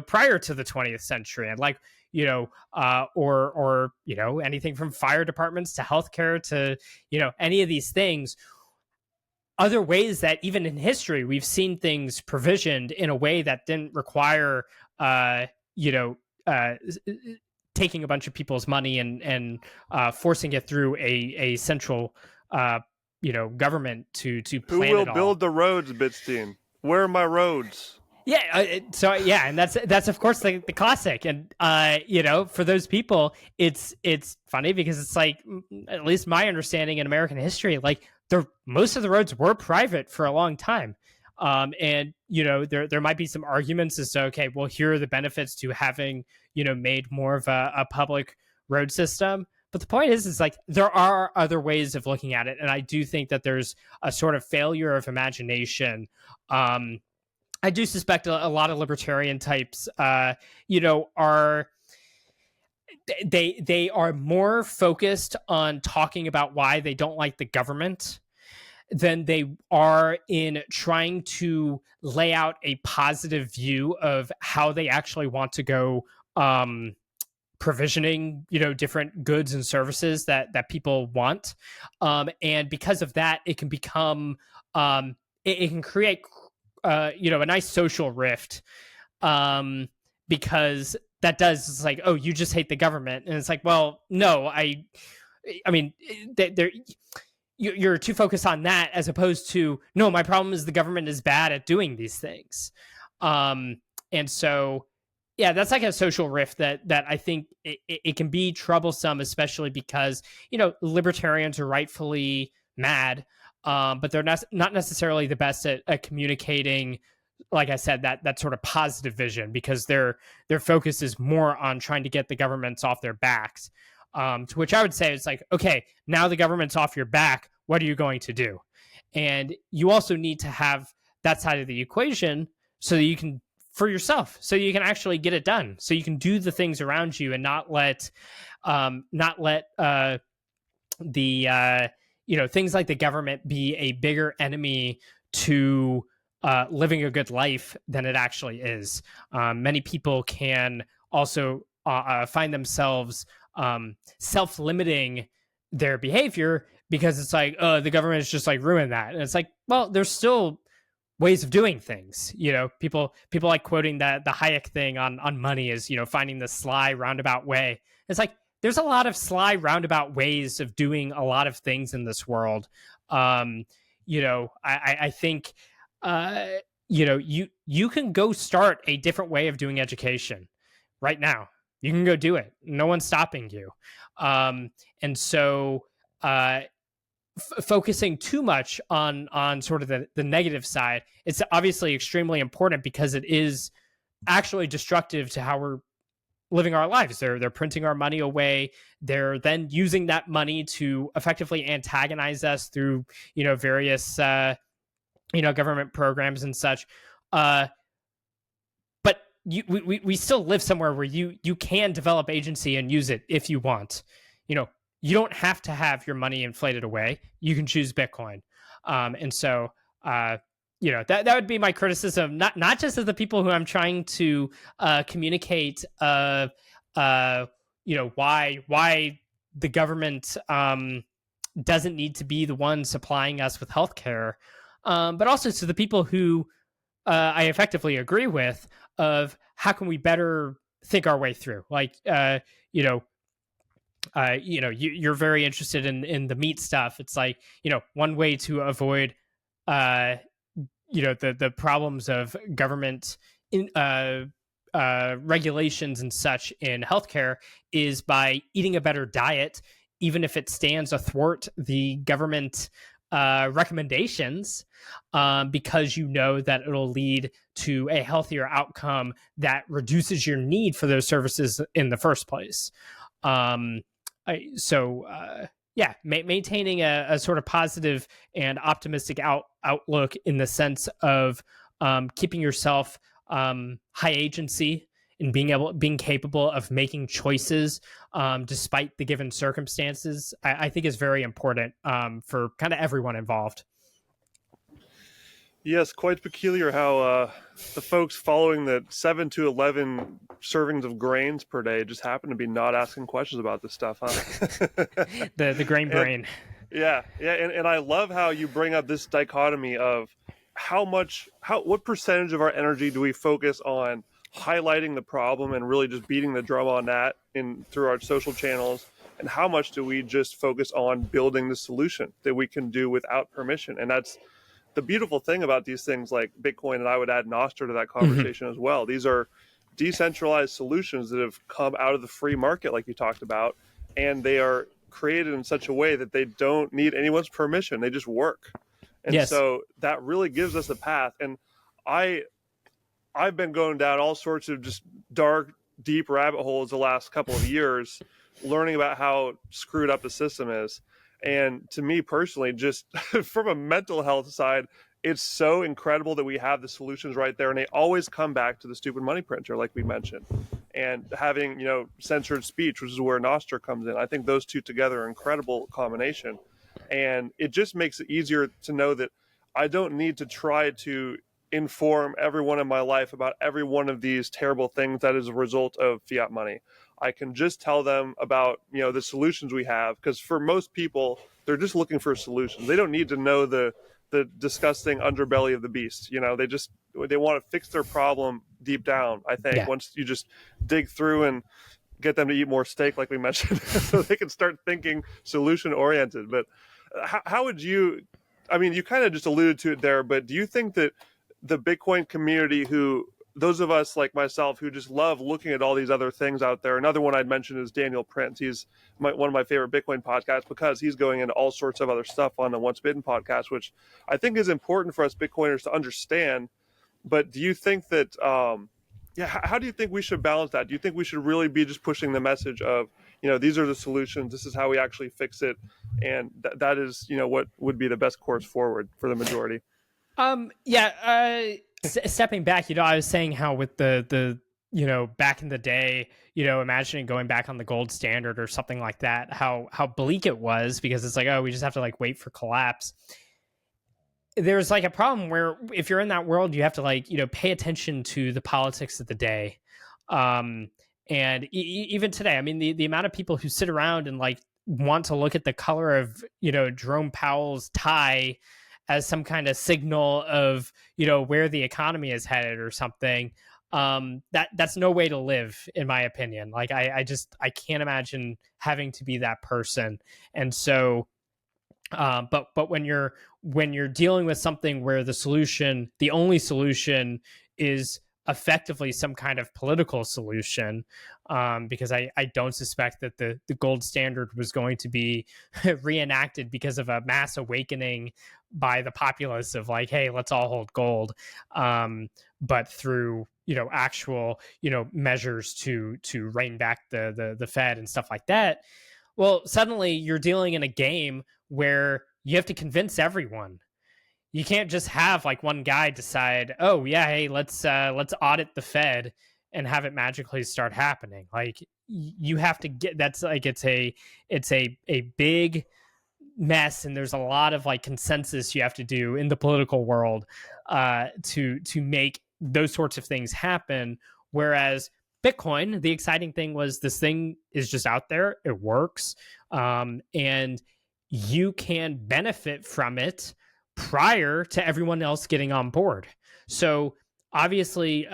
prior to the 20th century. And like, or anything from fire departments to healthcare to, any of these things. Other ways that even in history, we've seen things provisioned in a way that didn't require, taking a bunch of people's money and forcing it through a central, government to plan Who it will all. build the roads, Bitstein? Where are my roads? Yeah, and that's of course the classic, and for those people, it's funny because it's like, at least my understanding in American history, like most of the roads were private for a long time, and there might be some arguments as to, okay, well, here are the benefits to having made more of a public road system. But the point is like there are other ways of looking at it, and I do think that there's a sort of failure of imagination. I do suspect a lot of libertarian types, are they are more focused on talking about why they don't like the government than they are in trying to lay out a positive view of how they actually want to go provisioning, different goods and services that people want. And because of that, it can become, it can create, a nice social rift, because that does, it's like, oh, you just hate the government. And it's like, well, no, I mean, you're too focused on that as opposed to, no, my problem is the government is bad at doing these things. And so, yeah, that's like a social rift that I think it can be troublesome, especially because, libertarians are rightfully mad, but they're not necessarily the best at communicating, like I said, that sort of positive vision, because their focus is more on trying to get the governments off their backs. To which I would say, it's like, okay, now the government's off your back. What are you going to do? And you also need to have that side of the equation so that you can, for yourself, so you can actually get it done. So you can do the things around you and not let the things like the government be a bigger enemy to living a good life than it actually is. Many people can also find themselves self-limiting their behavior because it's like, oh, the government has just like ruined that. And it's like, well, there's still ways of doing things. People like quoting that the Hayek thing on money is, finding the sly roundabout way. It's like, there's a lot of sly roundabout ways of doing a lot of things in this world. I think, you can go start a different way of doing education right now. You can go do it. No one's stopping you. And so focusing too much on sort of the negative side, it's obviously extremely important because it is actually destructive to how we're living our lives. They're printing our money away. They're then using that money to effectively antagonize us through, various, government programs and such. But we still live somewhere where you can develop agency and use it if you want. You don't have to have your money inflated away. You can choose Bitcoin. And so, that would be my criticism, not just of the people who I'm trying to communicate, why the government doesn't need to be the one supplying us with healthcare, but also to the people who I effectively agree with, of how can we better think our way through, like, you're very interested in the meat stuff. It's like, one way to avoid, the problems of government in, regulations and such in healthcare is by eating a better diet, even if it stands athwart the government recommendations, because that it'll lead to a healthier outcome that reduces your need for those services in the first place. Maintaining a sort of positive and optimistic outlook in the sense of keeping yourself high agency and being capable of making choices despite the given circumstances, I think is very important for kind of everyone involved. Yes, quite peculiar how the folks following the 7 to 11 servings of grains per day just happen to be not asking questions about this stuff, huh? the grain brain. And I love how you bring up this dichotomy of what percentage of our energy do we focus on highlighting the problem and really just beating the drum on that through our social channels, and how much do we just focus on building the solution that we can do without permission. And that's the beautiful thing about these things like Bitcoin, and I would add Nostr to that conversation as well. These are decentralized solutions that have come out of the free market, like you talked about, and they are created in such a way that they don't need anyone's permission. They just work. And so that really gives us a path. And I've been going down all sorts of just dark, deep rabbit holes the last couple of years, learning about how screwed up the system is. And to me personally, just from a mental health side, it's so incredible that we have the solutions right there. And they always come back to the stupid money printer, like we mentioned, and having, censored speech, which is where Nostr comes in. I think those two together are an incredible combination. And it just makes it easier to know that I don't need to try to inform everyone in my life about every one of these terrible things that is a result of fiat money. I can just tell them about, the solutions we have, because for most people, they're just looking for solutions. They don't need to know the disgusting underbelly of the beast. They want to fix their problem deep down. I think Yeah. once you just dig through and get them to eat more steak, like we mentioned, so they can start thinking solution oriented. But how would you? I mean, you kind of just alluded to it there, but do you think that the Bitcoin community, those of us like myself who just love looking at all these other things out there, another one I'd mention is Daniel Prince. He's one of my favorite Bitcoin podcasts because he's going into all sorts of other stuff on the Once Bitten podcast, which I think is important for us Bitcoiners to understand. But do you think that, how do you think we should balance that? Do you think we should really be just pushing the message of, these are the solutions, this is how we actually fix it, and that is, what would be the best course forward for the majority? Stepping back, I was saying how with the back in the day, imagining going back on the gold standard or something like that, how bleak it was, because it's like, oh, we just have to like wait for collapse. There's like a problem where if you're in that world, you have to like, pay attention to the politics of the day. And even today, I mean, the amount of people who sit around and like want to look at the color of, Jerome Powell's tie as some kind of signal of, where the economy is headed or something. That's no way to live, in my opinion. Like, I can't imagine having to be that person. And so, but when you're dealing with something where the only solution is effectively some kind of political solution, because I don't suspect that the gold standard was going to be reenacted because of a mass awakening by the populace of like, hey, let's all hold gold, but through actual measures to rein back the Fed and stuff like that. Well, suddenly you're dealing in a game where you have to convince everyone. You can't just have like one guy decide, oh yeah, hey, let's audit the Fed and have it magically start happening. Like, you have to get, that's like, it's a big mess, and there's a lot of like consensus you have to do in the political world to make those sorts of things happen. Whereas Bitcoin, the exciting thing was this thing is just out there, it works, and you can benefit from it prior to everyone else getting on board. So obviously,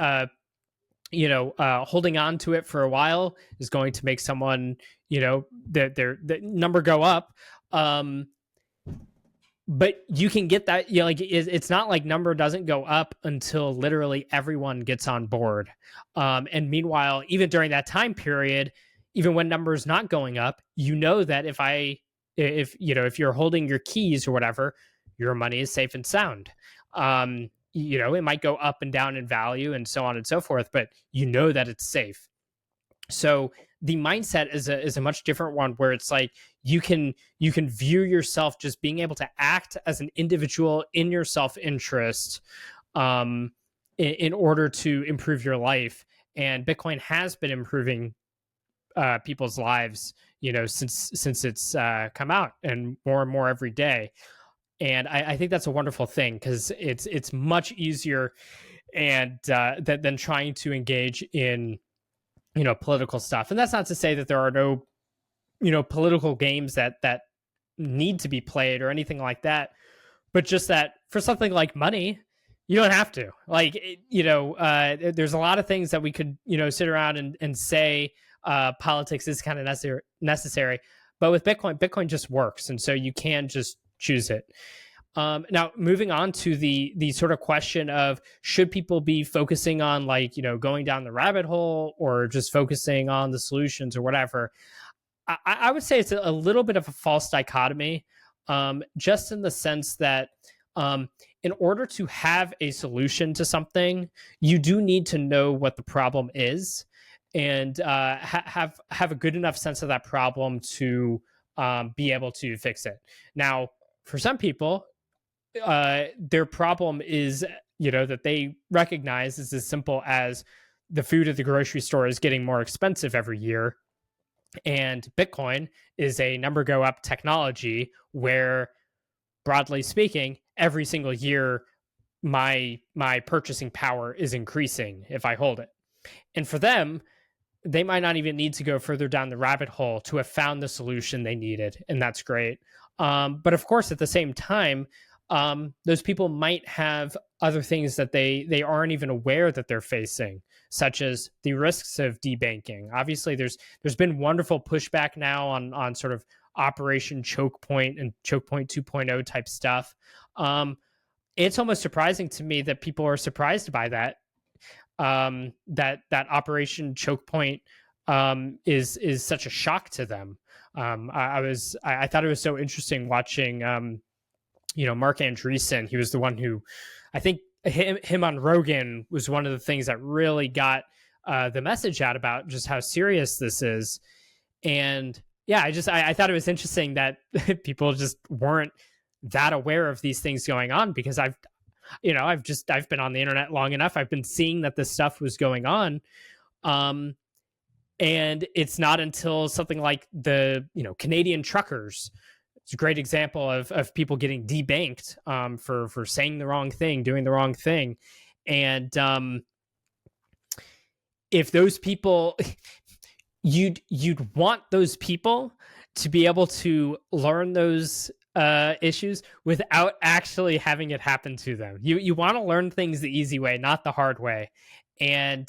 holding on to it for a while is going to make someone, their number go up. But you can get that, it's not like number doesn't go up until literally everyone gets on board. And meanwhile, even during that time period, even when numbers not going up, that if you're holding your keys or whatever, your money is safe and sound. It might go up and down in value and so on and so forth, but that it's safe. So the mindset is a much different one, where it's like you can view yourself just being able to act as an individual in your self-interest, in order to improve your life. And Bitcoin has been improving people's lives, since it's come out, and more every day. And I think that's a wonderful thing, because it's much easier and than trying to engage in political stuff. And that's not to say that there are no political games that need to be played or anything like that, but just that for something like money, you don't have to. Like, there's a lot of things that we could sit around and say politics is kind of necessary, but with Bitcoin just works, and so you can just choose it. Now, moving on to the sort of question of, should people be focusing on like, going down the rabbit hole, or just focusing on the solutions or whatever? I would say it's a little bit of a false dichotomy, just in the sense that in order to have a solution to something, you do need to know what the problem is, and have a good enough sense of that problem to be able to fix it. Now, for some people, their problem is, that they recognize is as simple as the food at the grocery store is getting more expensive every year. And Bitcoin is a number go up technology where, broadly speaking, every single year, my purchasing power is increasing if I hold it. And for them, they might not even need to go further down the rabbit hole to have found the solution they needed, and that's great. But of course, at the same time, those people might have other things that they aren't even aware that they're facing, such as the risks of debanking. Obviously, there's been wonderful pushback now on sort of Operation Choke Point and Choke Point 2.0 type stuff. It's almost surprising to me that people are surprised by that. That Operation Choke Point is such a shock to them. I thought it was so interesting watching Mark Andreessen. He was the one who, I think him on Rogan was one of the things that really got the message out about just how serious this is. And yeah, I thought it was interesting that people just weren't that aware of these things going on, because I've been on the internet long enough. I've been seeing that this stuff was going on. And it's not until something like the, Canadian truckers, it's a great example of people getting debanked for saying the wrong thing, doing the wrong thing. And if those people, you'd want those people to be able to learn those issues without actually having it happen to them. You want to learn things the easy way, not the hard way. And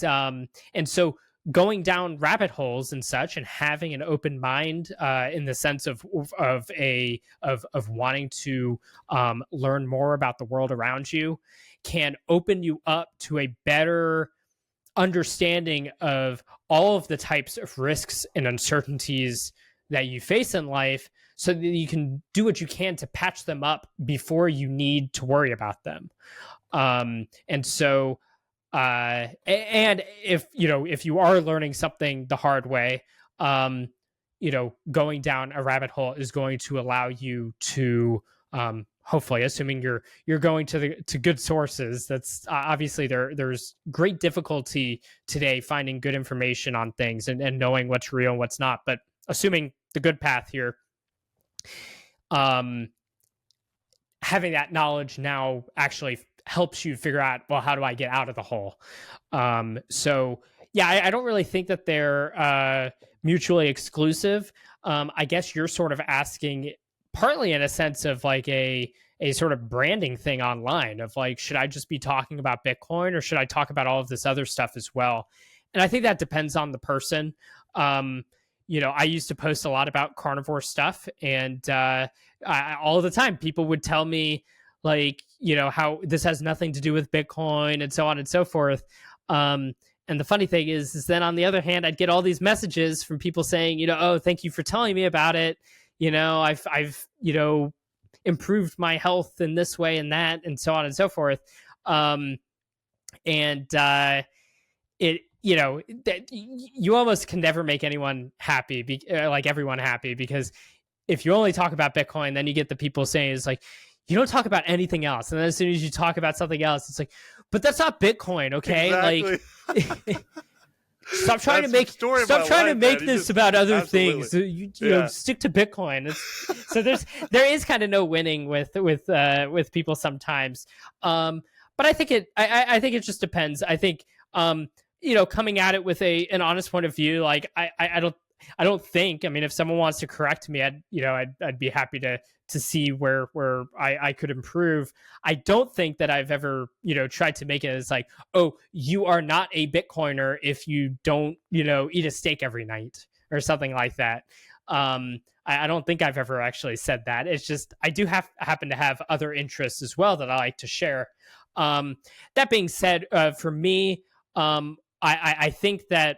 so going down rabbit holes and such, and having an open mind in the sense of wanting to learn more about the world around you, can open you up to a better understanding of all of the types of risks and uncertainties that you face in life, so that you can do what you can to patch them up before you need to worry about them. And so, and if you are learning something the hard way, going down a rabbit hole is going to allow you to, hopefully, assuming you're going to good sources. That's obviously there's great difficulty today finding good information on things and knowing what's real and what's not. But assuming the good path here, having that knowledge now actually helps you figure out, well, how do I get out of the hole? So yeah, I don't really think that they're mutually exclusive. I guess you're sort of asking partly in a sense of like a sort of branding thing online of like, should I just be talking about Bitcoin, or should I talk about all of this other stuff as well? And I think that depends on the person. I used to post a lot about carnivore stuff, and all the time people would tell me like, how this has nothing to do with Bitcoin and so on and so forth. And the funny thing is then on the other hand, I'd get all these messages from people saying, oh, thank you for telling me about it. I've improved my health in this way and that, and so on and so forth. That you almost can never make anyone happy, like everyone happy, because if you only talk about Bitcoin, then you get the people saying it's like, you don't talk about anything else. And then as soon as you talk about something else, it's like, but that's not Bitcoin, okay? Exactly. Like, stop trying to make this about other things. You stick to Bitcoin. So there is kind of no winning with people sometimes. But I think it just depends. I think coming at it with an honest point of view, like I don't think, I mean, if someone wants to correct me, I'd be happy to see where I could improve. I don't think that I've ever, tried to make it as like, oh, you are not a Bitcoiner if you don't, eat a steak every night or something like that. I don't think I've ever actually said that. It's just, I do happen to have other interests as well that I like to share. That being said, for me, I think that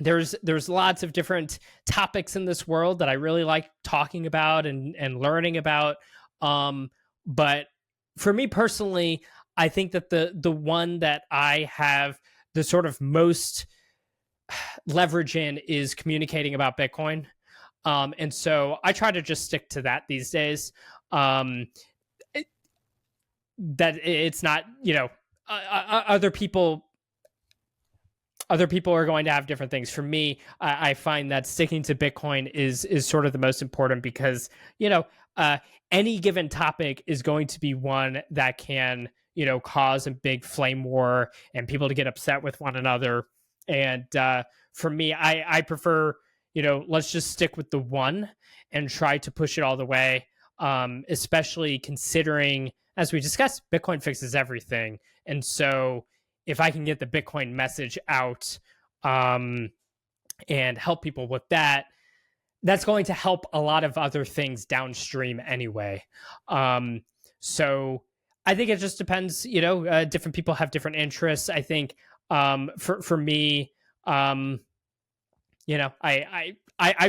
there's lots of different topics in this world that I really like talking about and learning about. But for me personally, I think that the one that I have the sort of most leverage in is communicating about Bitcoin. And so I try to just stick to that these days. That it's not, other people are going to have different things. For me, I find that sticking to Bitcoin is sort of the most important, because, any given topic is going to be one that can, cause a big flame war and people to get upset with one another. And for me, I prefer, let's just stick with the one and try to push it all the way, especially considering, as we discussed, Bitcoin fixes everything. And so if I can get the Bitcoin message out and help people with that, that's going to help a lot of other things downstream anyway. So I think it just depends, different people have different interests. I think for me, I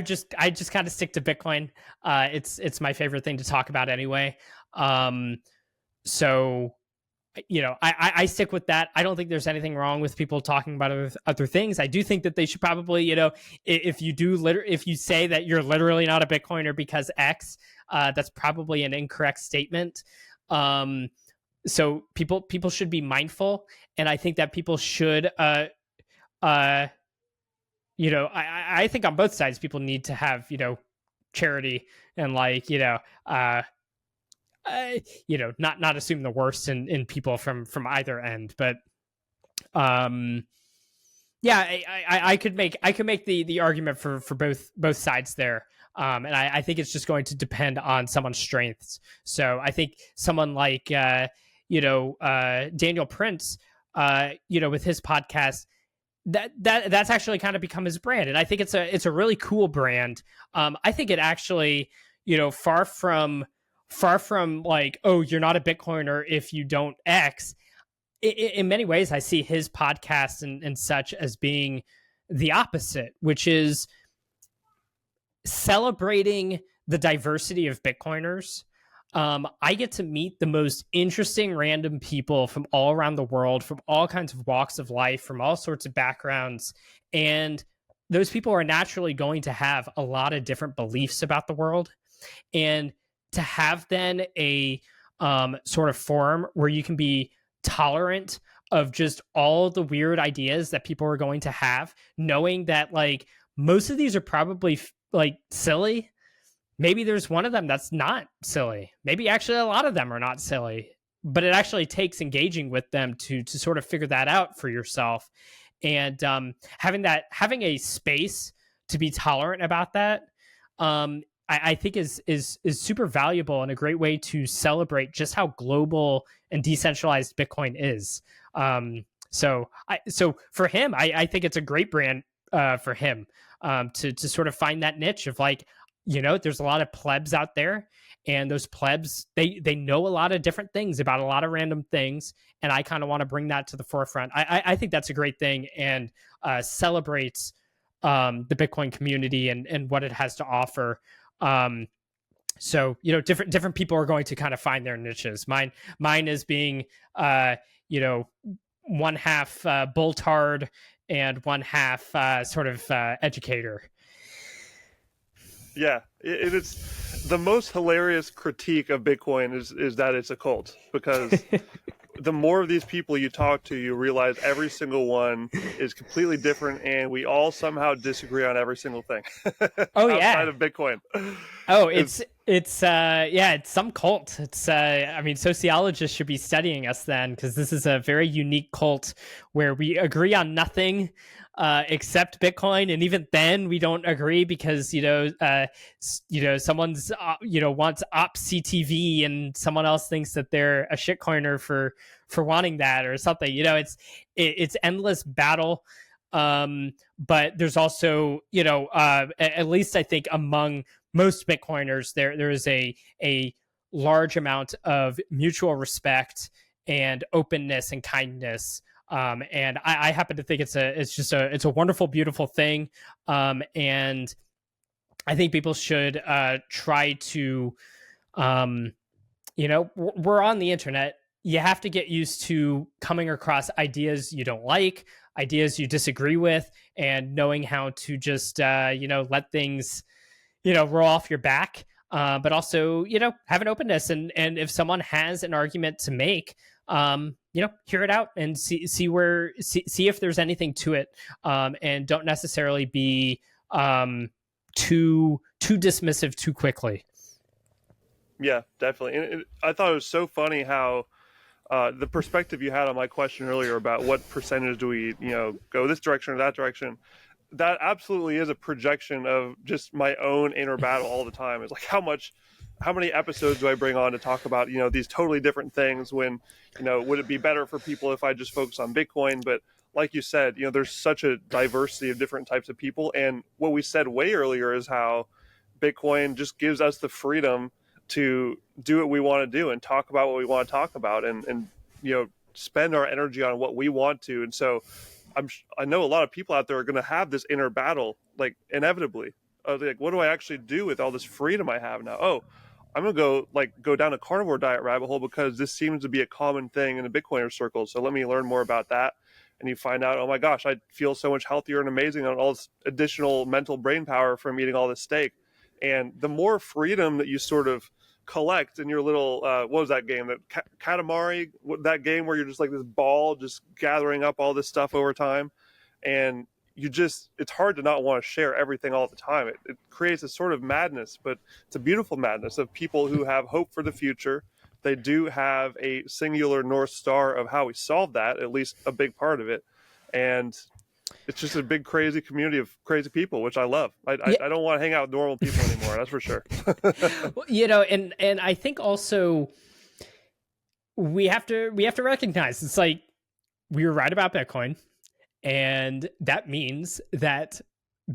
just kind of stick to Bitcoin. It's my favorite thing to talk about anyway. So I stick with that. I don't think there's anything wrong with people talking about other things. I do think that they should probably, if you say that you're literally not a Bitcoiner because X, that's probably an incorrect statement. So people should be mindful, and I think that people should, I think on both sides people need to have, charity and not assume the worst in people from either end. But I could make the argument for both sides there. And I think it's just going to depend on someone's strengths. So I think someone like Daniel Prince, with his podcast, that's actually kind of become his brand, and I think it's a really cool brand. I think it actually, far from like, oh, you're not a Bitcoiner if you don't X. In many ways, I see his podcast and such as being the opposite, which is celebrating the diversity of Bitcoiners. I get to meet the most interesting random people from all around the world, from all kinds of walks of life, from all sorts of backgrounds. And those people are naturally going to have a lot of different beliefs about the world. And to have then a sort of forum where you can be tolerant of just all the weird ideas that people are going to have, knowing that like most of these are probably like silly. Maybe there's one of them that's not silly. Maybe actually a lot of them are not silly, but it actually takes engaging with them to sort of figure that out for yourself. And having a space to be tolerant about that, I think is super valuable and a great way to celebrate just how global and decentralized Bitcoin is. So for him, I think it's a great brand for him to sort of find that niche of like, there's a lot of plebs out there, and those plebs, they know a lot of different things about a lot of random things. And I kind of want to bring that to the forefront. I think that's a great thing, and celebrates the Bitcoin community and what it has to offer. So, different people are going to kind of find their niches. Mine is being, one half Boltard and one half sort of educator. Yeah, it's the most hilarious critique of Bitcoin is that it's a cult, because the more of these people you talk to, you realize every single one is completely different, and we all somehow disagree on every single thing. Oh outside of Bitcoin. Oh, it's some cult. It's sociologists should be studying us then, because this is a very unique cult where we agree on nothing except Bitcoin, and even then we don't agree because someone's wants OpCTV and someone else thinks that they're a shitcoiner for wanting that or something. It's endless battle. But there's also at least I think among most Bitcoiners there is a large amount of mutual respect and openness and kindness. And I happen to think it's a wonderful, beautiful thing. And I think people should try to, we're on the internet. You have to get used to coming across ideas you don't like, ideas you disagree with, and knowing how to just, let things, roll off your back. But also, have an openness. And if someone has an argument to make, hear it out and see if there's anything to it, and don't necessarily be too dismissive too quickly. Yeah, definitely. And I thought it was so funny how the perspective you had on my question earlier about what percentage do we, go this direction or that direction, that absolutely is a projection of just my own inner battle all the time. It's like how many episodes do I bring on to talk about, these totally different things when, would it be better for people if I just focus on Bitcoin? But like you said, there's such a diversity of different types of people. And what we said way earlier is how Bitcoin just gives us the freedom to do what we want to do and talk about what we want to talk about and spend our energy on what we want to. And so I know a lot of people out there are going to have this inner battle, like inevitably. Like, what do I actually do with all this freedom I have now? Oh, I'm gonna go down a carnivore diet rabbit hole because this seems to be a common thing in the Bitcoiner circle. So let me learn more about that. And you find out, oh my gosh, I feel so much healthier and amazing on all this additional mental brain power from eating all this steak. And the more freedom that you sort of collect in your little what was that game, that Katamari, that game where you're just like this ball just gathering up all this stuff over time, and it's hard to not want to share everything all the time. It creates a sort of madness, but it's a beautiful madness of people who have hope for the future. They do have a singular North Star of how we solve that, at least a big part of it. And it's just a big, crazy community of crazy people, which I love. I don't want to hang out with normal people anymore. That's for sure. Well, and I think also we have to recognize it's like we were right about Bitcoin. And that means that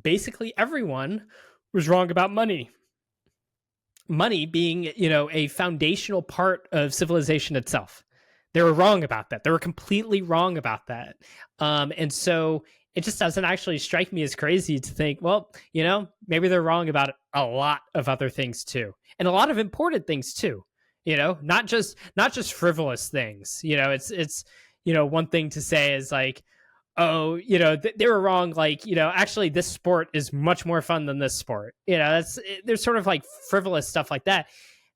basically everyone was wrong about money. Money being, a foundational part of civilization itself. They were wrong about that. They were completely wrong about that. And so it just doesn't actually strike me as crazy to think, well, maybe they're wrong about a lot of other things too. And a lot of important things too. Not just frivolous things. It's one thing to say is like, oh, they were wrong. Like, actually this sport is much more fun than this sport. There's sort of like frivolous stuff like that.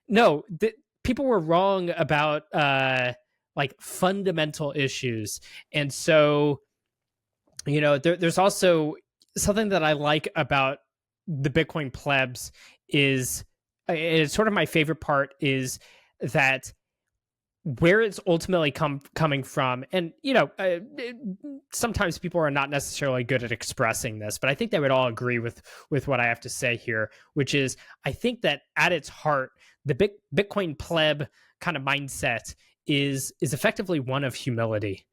No, people were wrong about like fundamental issues. And so, there's also something that I like about the Bitcoin plebs is it's sort of my favorite part is that where it's ultimately coming from, and sometimes people are not necessarily good at expressing this, but I think they would all agree with what I have to say here, which is I think that at its heart, the Bitcoin pleb kind of mindset is effectively one of humility.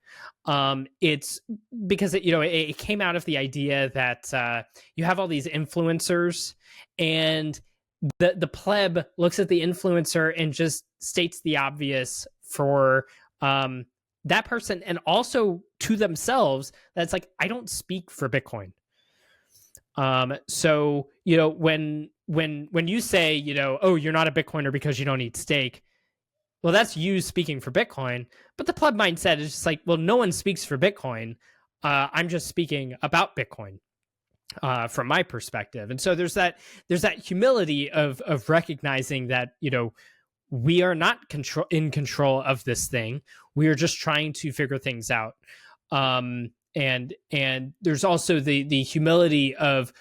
It's because it came out of the idea that you have all these influencers, and the pleb looks at the influencer and just states the obvious for that person, and also to themselves. That's like, I don't speak for Bitcoin. So when you say oh, you're not a Bitcoiner because you don't eat steak, well, that's you speaking for Bitcoin. But the pleb mindset is just like, well, no one speaks for Bitcoin. I'm just speaking about Bitcoin from my perspective. And so there's that humility of recognizing that we are not in control of this thing. We are just trying to figure things out. And there's also the humility of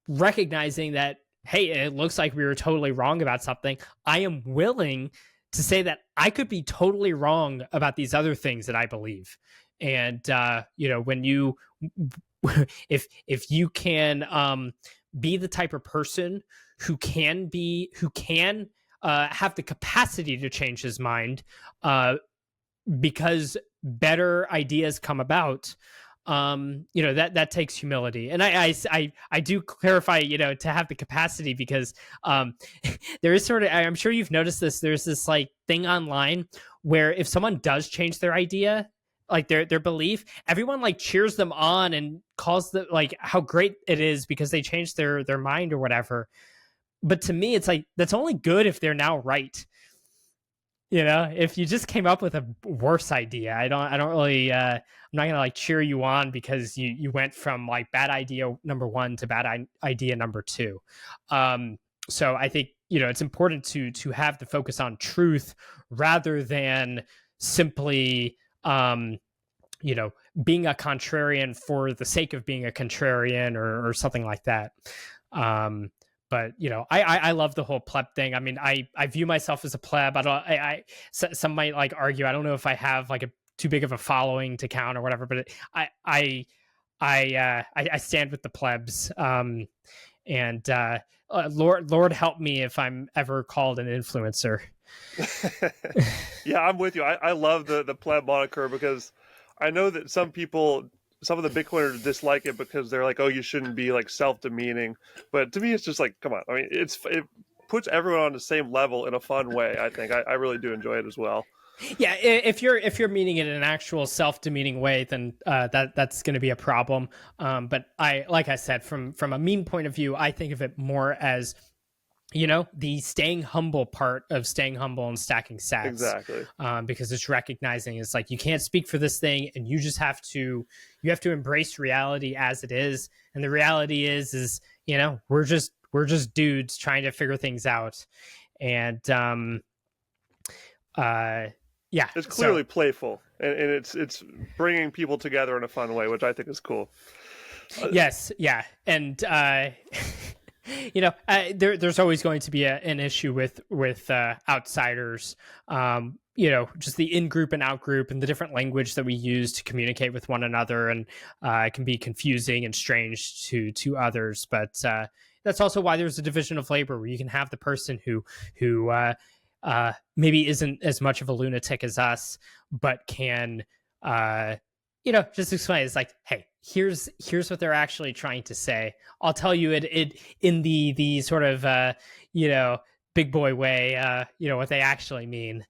recognizing that, hey, it looks like we were totally wrong about something. I am willing to say that I could be totally wrong about these other things that I believe. And when you if you can be the type of person who can have the capacity to change his mind because better ideas come about, that takes humility. And I do clarify, to have the capacity, because there is sort of, I'm sure you've noticed this, there's this like thing online where if someone does change their idea, like their belief, everyone like cheers them on and calls them like how great it is because they changed their mind or whatever. But to me, it's like, that's only good if they're now right. If you just came up with a worse idea, I don't really, I'm not going to like cheer you on because you went from like bad idea number 1 to bad idea number 2. So I think, it's important to have the focus on truth rather than simply, being a contrarian for the sake of being a contrarian or something like that. but I love the whole pleb thing. I mean, I view myself as a pleb. I don't. Some might like argue. I don't know if I have like a too big of a following to count or whatever. But I stand with the plebs. And Lord help me if I'm ever called an influencer. Yeah, I'm with you. I love the pleb moniker because I know that some people, some of the Bitcoiners dislike it because they're like, oh, you shouldn't be like self-demeaning. But to me, it's just like, come on. I mean, it puts everyone on the same level in a fun way. I think I really do enjoy it as well. Yeah, if you're meaning it in an actual self-demeaning way, then that's going to be a problem. But like I said, from a meme point of view, I think of it more as the staying humble part of staying humble and stacking sats. Exactly. Because it's recognizing it's like you can't speak for this thing, and you just have to embrace reality as it is. And the reality is we're just dudes trying to figure things out, and yeah, it's clearly playful, and it's bringing people together in a fun way, which I think is cool. Yes, yeah, and there's always going to be an issue with outsiders. Just the in-group and out-group and the different language that we use to communicate with one another, and it can be confusing and strange to others. But that's also why there's a division of labor where you can have the person who maybe isn't as much of a lunatic as us, but can just explain. It's like, hey, here's what they're actually trying to say. I'll tell you it in the sort of big boy way, what they actually mean.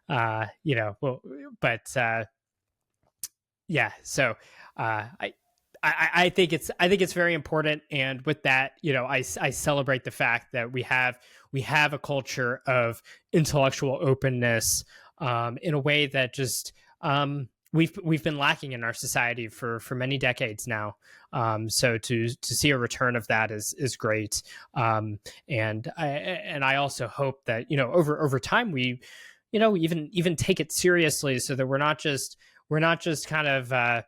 But yeah, so I think it's very important, and with that, I celebrate the fact that we have a culture of intellectual openness in a way that just we've been lacking in our society for many decades now. So to see a return of that is great. And I also hope that over time we even take it seriously, so that we're not just kind of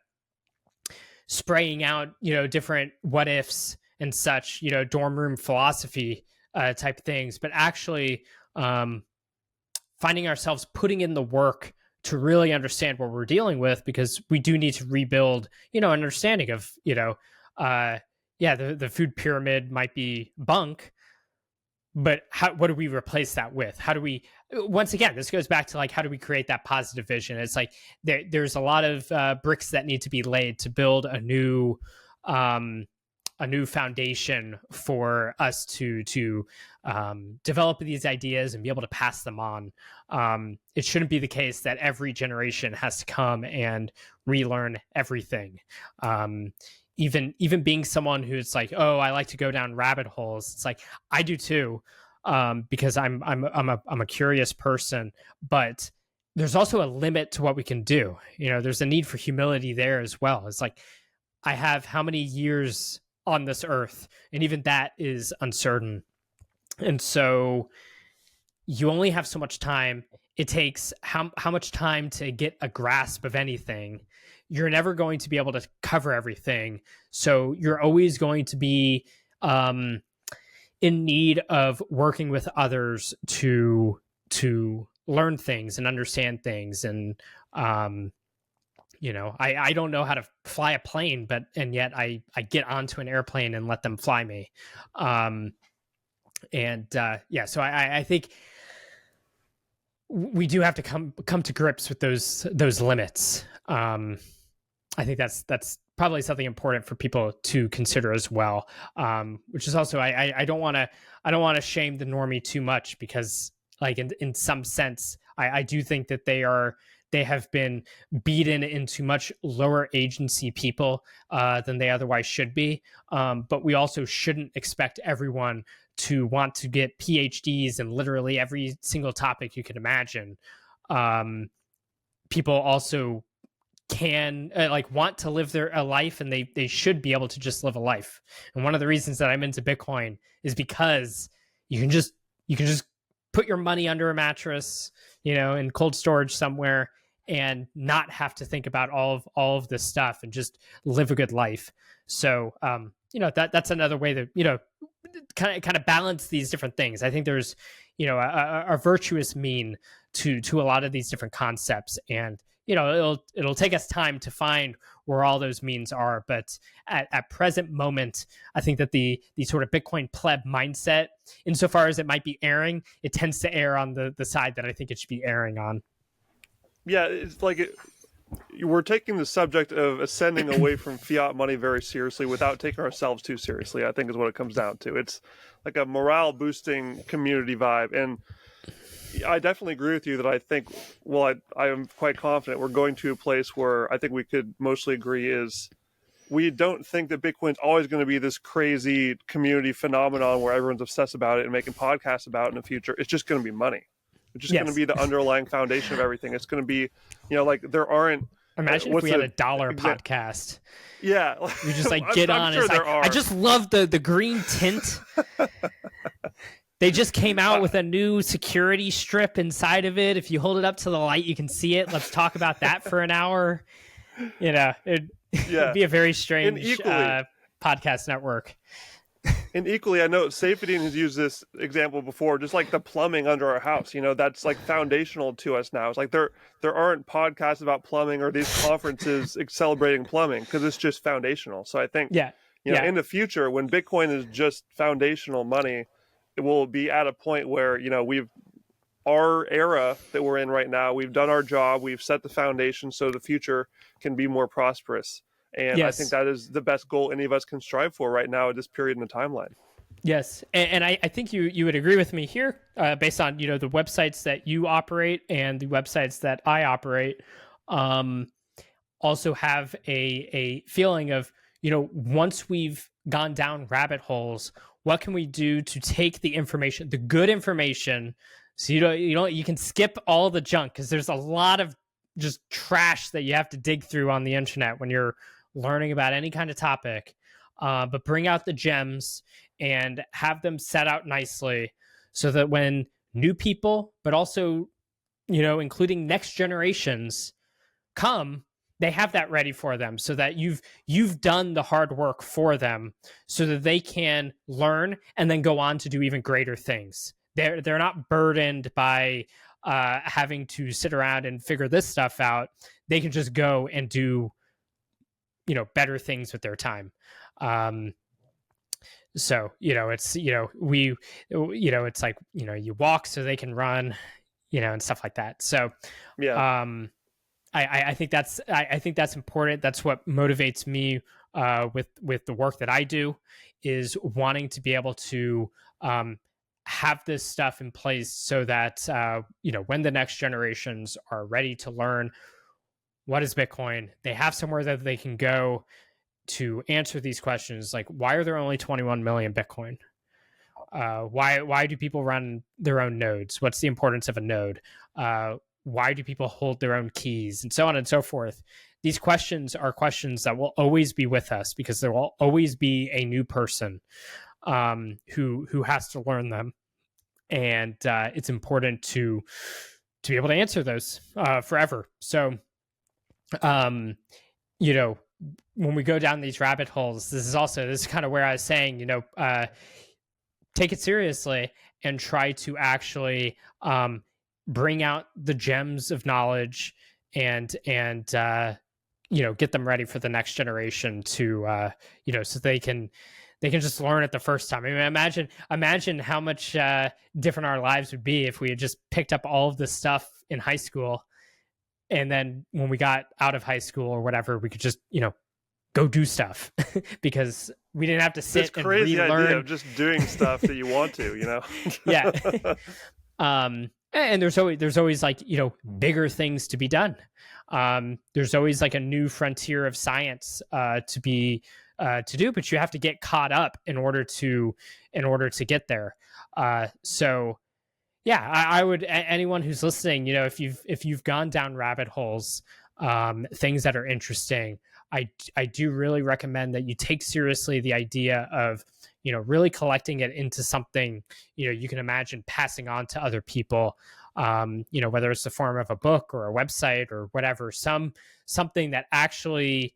spraying out different what ifs and such, dorm room philosophy type things, but actually finding ourselves putting in the work to really understand what we're dealing with, because we do need to rebuild an understanding of the food pyramid might be bunk, but what do we replace that with? How do we, once again, this goes back to like, how do we create that positive vision? It's like there's a lot of bricks that need to be laid to build a new foundation for us to develop these ideas and be able to pass them on. It shouldn't be the case that every generation has to come and relearn everything. Even being someone who's like, oh, I like to go down rabbit holes. It's like, I do too, because I'm a curious person, but there's also a limit to what we can do. There's a need for humility there as well. It's like, I have how many years on this earth, and even that is uncertain. And so you only have so much time. It takes how much time to get a grasp of anything. You're never going to be able to cover everything. So you're always going to be in need of working with others to learn things and understand things. And I don't know how to fly a plane, and yet I get onto an airplane and let them fly me. So I think we do have to come to grips with those limits. I think that's probably something important for people to consider as well. Which is also, I don't want to shame the normie too much, because like in some sense, I do think that they have been beaten into much lower agency people than they otherwise should be. But we also shouldn't expect everyone to want to get PhDs in literally every single topic you can imagine. People also can want to live a life, and they should be able to just live a life. And one of the reasons that I'm into Bitcoin is because you can just put your money under a mattress, in cold storage somewhere, and not have to think about all of this stuff, and just live a good life. So that's another way that kind of balance these different things. I think there's, a virtuous mean to a lot of these different concepts, and it'll take us time to find where all those means are. But at present moment, I think that the sort of Bitcoin pleb mindset, insofar as it might be erring, it tends to err on the side that I think it should be erring on. Yeah, it's like we're taking the subject of ascending away from fiat money very seriously without taking ourselves too seriously, I think is what it comes down to. It's like a morale boosting community vibe. And I definitely agree with you that I think, well, I am quite confident we're going to a place where I think we could mostly agree is we don't think that Bitcoin's always going to be this crazy community phenomenon where everyone's obsessed about it and making podcasts about it in the future. It's just going to be money. It's just going to be the underlying foundation of everything. It's going to be, like there aren't. Imagine if we had a dollar podcast. Yeah. We just get on. Sure I just love the green tint. They just came out with a new security strip inside of it. If you hold it up to the light, you can see it. Let's talk about that for an hour. It'd be a very strange podcast network. And equally, I know Safedine has used this example before, just like the plumbing under our house, that's like foundational to us now. It's like there aren't podcasts about plumbing or these conferences celebrating plumbing because it's just foundational. So I think, in the future, when Bitcoin is just foundational money, it will be at a point where, our era that we're in right now, we've done our job, we've set the foundation so the future can be more prosperous. And I think that is the best goal any of us can strive for right now at this period in the timeline. Yes. And I think you would agree with me here based on, the websites that you operate and the websites that I operate also have a feeling of, once we've gone down rabbit holes, what can we do to take the information, the good information, so you can skip all the junk, because there's a lot of just trash that you have to dig through on the internet when you're learning about any kind of topic, but bring out the gems and have them set out nicely so that when new people, but also, including next generations come, they have that ready for them, so that you've done the hard work for them so that they can learn and then go on to do even greater things. They're not burdened by having to sit around and figure this stuff out. They can just go and do better things with their time. So it's it's like you walk so they can run, and stuff like that. So I think that's important. That's what motivates me with the work that I do, is wanting to be able to have this stuff in place so that when the next generations are ready to learn what is Bitcoin, they have somewhere that they can go to answer these questions, like why are there only 21 million Bitcoin? Why do people run their own nodes? What's the importance of a node? Why do people hold their own keys? And so on and so forth. These questions are questions that will always be with us, because there will always be a new person who has to learn them. And it's important to be able to answer those forever. So, when we go down these rabbit holes, this is kind of where I was saying, take it seriously and try to actually bring out the gems of knowledge and get them ready for the next generation to, so they can just learn it the first time. I mean, imagine how much different our lives would be if we had just picked up all of this stuff in high school, and then when we got out of high school or whatever, we could just, go do stuff because we didn't have to sit and relearn. It's crazy idea of just doing stuff that you want to, Yeah. And there's always like, bigger things to be done. There's always like a new frontier of science to do, but you have to get caught up in order to get there. So yeah, I would, anyone who's listening, if you've gone down rabbit holes, things that are interesting, I do really recommend that you take seriously the idea of, really collecting it into something, you can imagine passing on to other people, whether it's the form of a book or a website or whatever, something that actually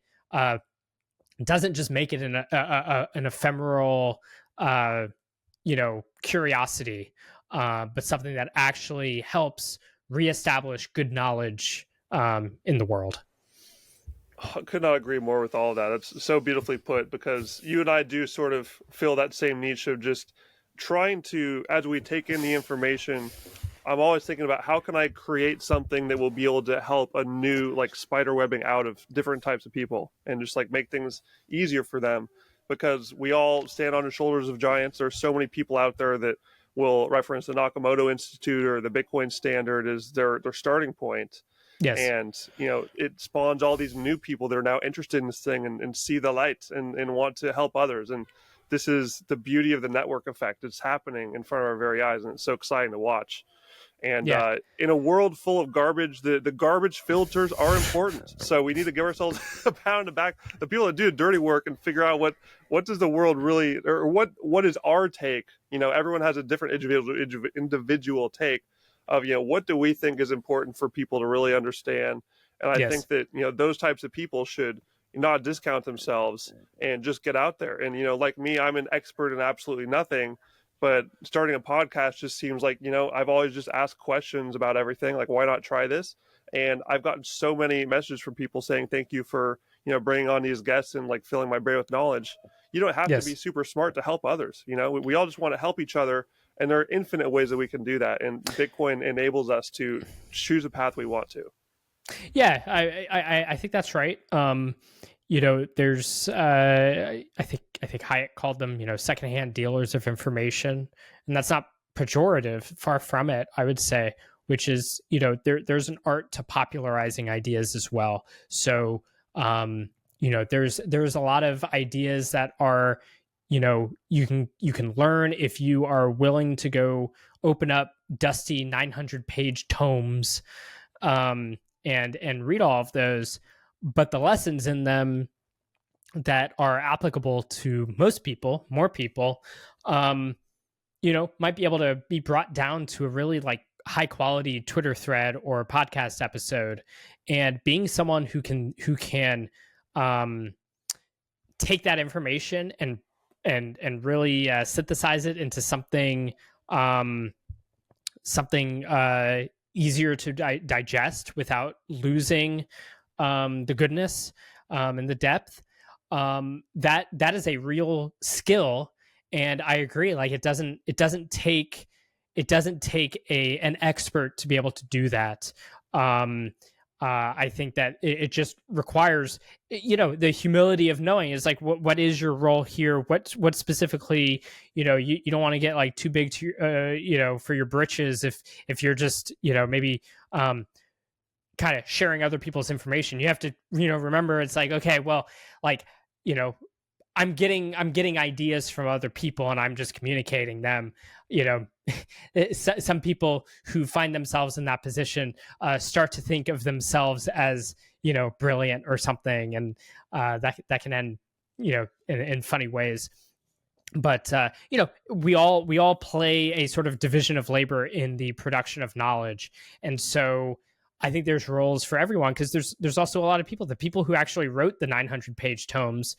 doesn't just make it an ephemeral curiosity, but something that actually helps reestablish good knowledge in the world. I could not agree more with all of that. It's so beautifully put, because you and I do sort of fill that same niche of just trying to, as we take in the information, I'm always thinking about how can I create something that will be able to help a new, like, spider webbing out of different types of people, and just like make things easier for them, because we all stand on the shoulders of giants. There's so many people out there that will reference the Nakamoto Institute or the Bitcoin Standard as their starting point. Yes. And it spawns all these new people that are now interested in this thing, and see the light, and want to help others. And this is the beauty of the network effect. It's happening in front of our very eyes, and it's so exciting to watch. And Yeah. In a world full of garbage, the garbage filters are important. So we need to give ourselves a pat on the back. The people that do the dirty work and figure out what does the world really, or what is our take. Everyone has a different individual take of what do we think is important for people to really understand. And I Yes. think that those types of people should not discount themselves and just get out there. And like me, I'm an expert in absolutely nothing, but starting a podcast just seems like I've always just asked questions about everything, like, why not try this? And I've gotten so many messages from people saying thank you for bringing on these guests and like filling my brain with knowledge. You don't have to be Yes. super smart to help others. We all just want to help each other, and there are infinite ways that we can do that, and Bitcoin enables us to choose a path we want to. Yeah, I think that's right. There's I think Hayek called them, secondhand dealers of information, and that's not pejorative, far from it, I would say, which is, there's an art to popularizing ideas as well. So, there's a lot of ideas that are, you can learn if you are willing to go open up dusty 900-page tomes, and read all of those, but the lessons in them that are applicable to most people, more people, might be able to be brought down to a really like high quality Twitter thread or podcast episode. And being someone who can take that information and really synthesize it into something easier to digest without losing the goodness and the depth. That is a real skill, and I agree. Like it doesn't take an expert to be able to do that. I think that it just requires, the humility of knowing is like, what is your role here? What specifically, you don't want to get like too big to, for your britches if you're just, maybe kind of sharing other people's information. You have to, remember it's like, okay, well, like, I'm getting ideas from other people and I'm just communicating them. Some people who find themselves in that position start to think of themselves as brilliant or something, and that can end in funny ways. But we all play a sort of division of labor in the production of knowledge, and so I think there's roles for everyone, because there's also a lot of people, the people who actually wrote the 900-page tomes,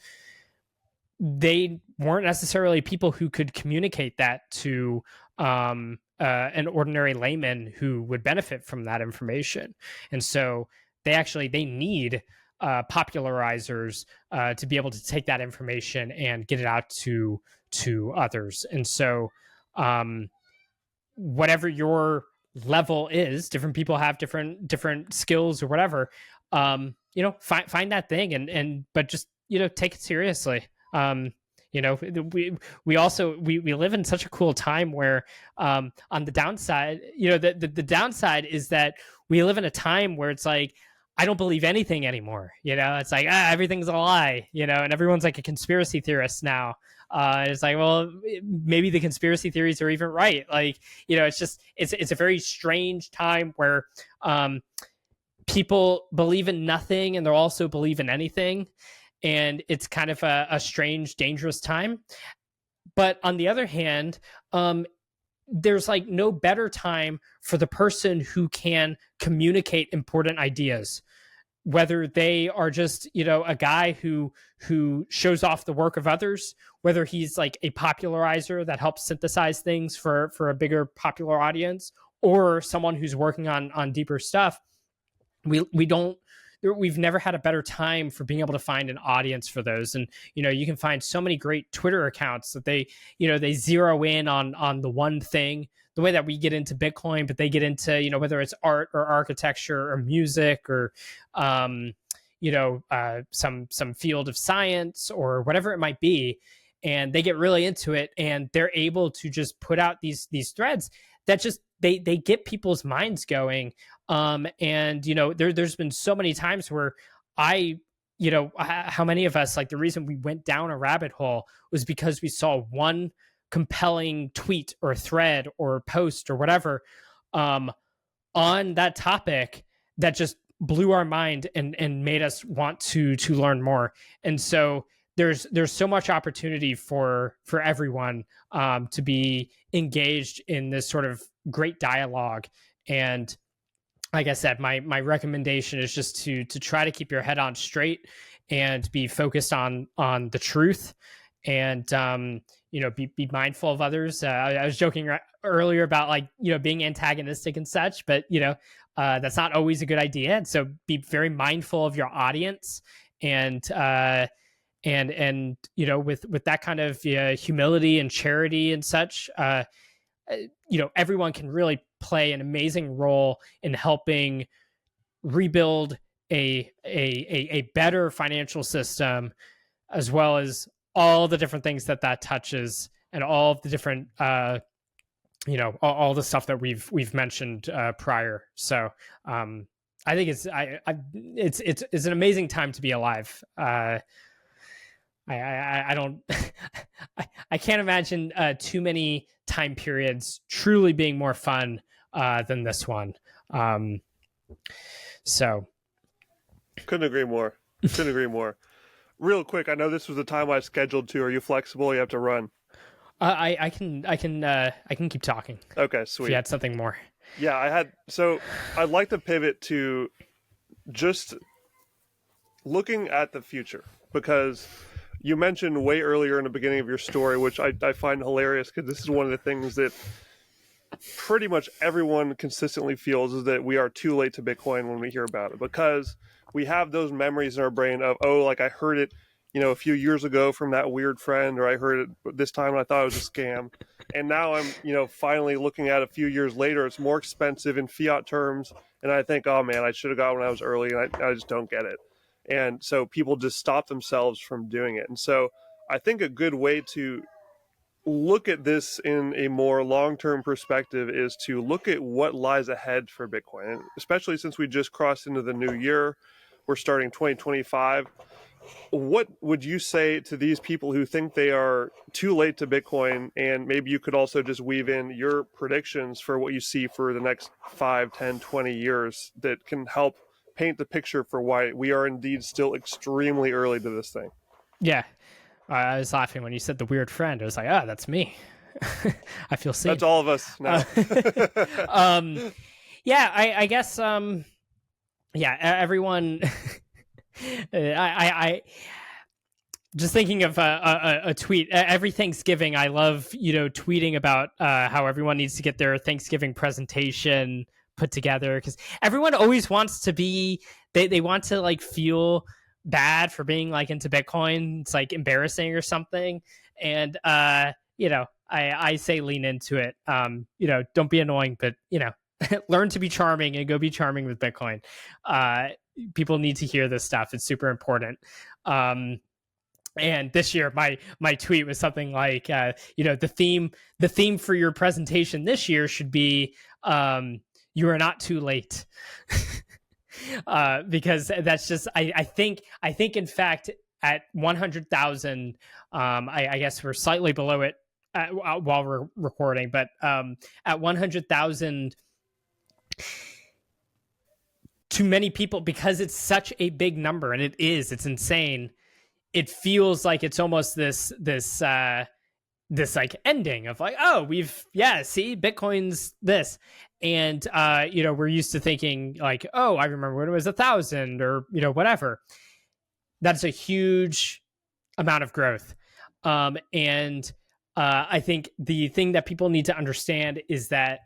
they weren't necessarily people who could communicate that to an ordinary layman who would benefit from that information. And so they need popularizers to be able to take that information and get it out to others. And so whatever your level is, different people have different skills or whatever. Find that thing and but just take it seriously. We also live in such a cool time where on the downside, the downside is that we live in a time where it's like, I don't believe anything anymore. It's like, everything's a lie, and everyone's like a conspiracy theorist now. It's like, well, maybe the conspiracy theories are even right. Like, it's a very strange time where people believe in nothing and they'll also believe in anything. And it's kind of a strange, dangerous time. But on the other hand, there's like no better time for the person who can communicate important ideas. whether they are just, a guy who shows off the work of others, whether he's like a popularizer that helps synthesize things for a bigger popular audience, or someone who's working on deeper stuff. We've never had a better time for being able to find an audience for those. And you can find so many great Twitter accounts that they zero in on the one thing, the way that we get into Bitcoin, but they get into whether it's art or architecture or music or some field of science or whatever it might be, and they get really into it, and they're able to just put out these threads that just they get people's minds going. And there's been so many times where how many of us, like, the reason we went down a rabbit hole was because we saw one compelling tweet or thread or post or whatever on that topic that just blew our mind and made us want to learn more. And so there's so much opportunity for everyone to be engaged in this sort of great dialogue. And like I said, my recommendation is just to try to keep your head on straight and be focused on the truth, and be mindful of others. I was joking earlier about, like, being antagonistic and such, but that's not always a good idea. And so be very mindful of your audience, and with that kind of humility and charity and such, everyone can really play an amazing role in helping rebuild a better financial system, as well as all the different things that touches, and all of the different all the stuff that we've mentioned prior. So I think it's an amazing time to be alive. I don't I can't imagine too many time periods truly being more fun than this one. So couldn't agree more. Real quick, I know this was the time I scheduled to. Are you flexible? You have to run. I can keep talking. Okay, sweet. If you had something more. Yeah, I'd like to pivot to just looking at the future, because you mentioned way earlier in the beginning of your story, which I find hilarious, because this is one of the things that pretty much everyone consistently feels, is that we are too late to Bitcoin when we hear about it, because we have those memories in our brain of, like, I heard it, a few years ago from that weird friend, or I heard it this time and I thought it was a scam. And now I'm, finally looking at a few years later, it's more expensive in fiat terms. And I think, oh man, I should have got it when I was early, and I just don't get it. And so people just stop themselves from doing it. And so I think a good way to look at this in a more long-term perspective is to look at what lies ahead for Bitcoin. And especially since we just crossed into the new year, we're starting 2025. What would you say to these people who think they are too late to Bitcoin? And maybe you could also just weave in your predictions for what you see for the next 5, 10, 20 years that can help paint the picture for why we are indeed still extremely early to this thing. Yeah. I was laughing when you said the weird friend. I was like, that's me. I feel seen. That's all of us now. Yeah, I guess, everyone... I just thinking of a tweet every Thanksgiving. I love, tweeting about how everyone needs to get their Thanksgiving presentation put together, because everyone always wants to be, they want to, like, feel bad for being, like, into Bitcoin. It's like embarrassing or something. And, I say lean into it. Don't be annoying, but, learn to be charming and go be charming with Bitcoin. People need to hear this stuff. It's super important. And this year, my tweet was something like, the theme for your presentation this year should be, you are not too late. Because that's just, I think in fact at 100,000, I guess we're slightly below it while we're recording, but at 100,000, to many people, because it's such a big number, and it's insane. It feels like it's almost this like ending of like, oh, see, Bitcoin's this. And, we're used to thinking like, oh, I remember when it was 1,000 or, whatever. That's a huge amount of growth. And I think the thing that people need to understand is that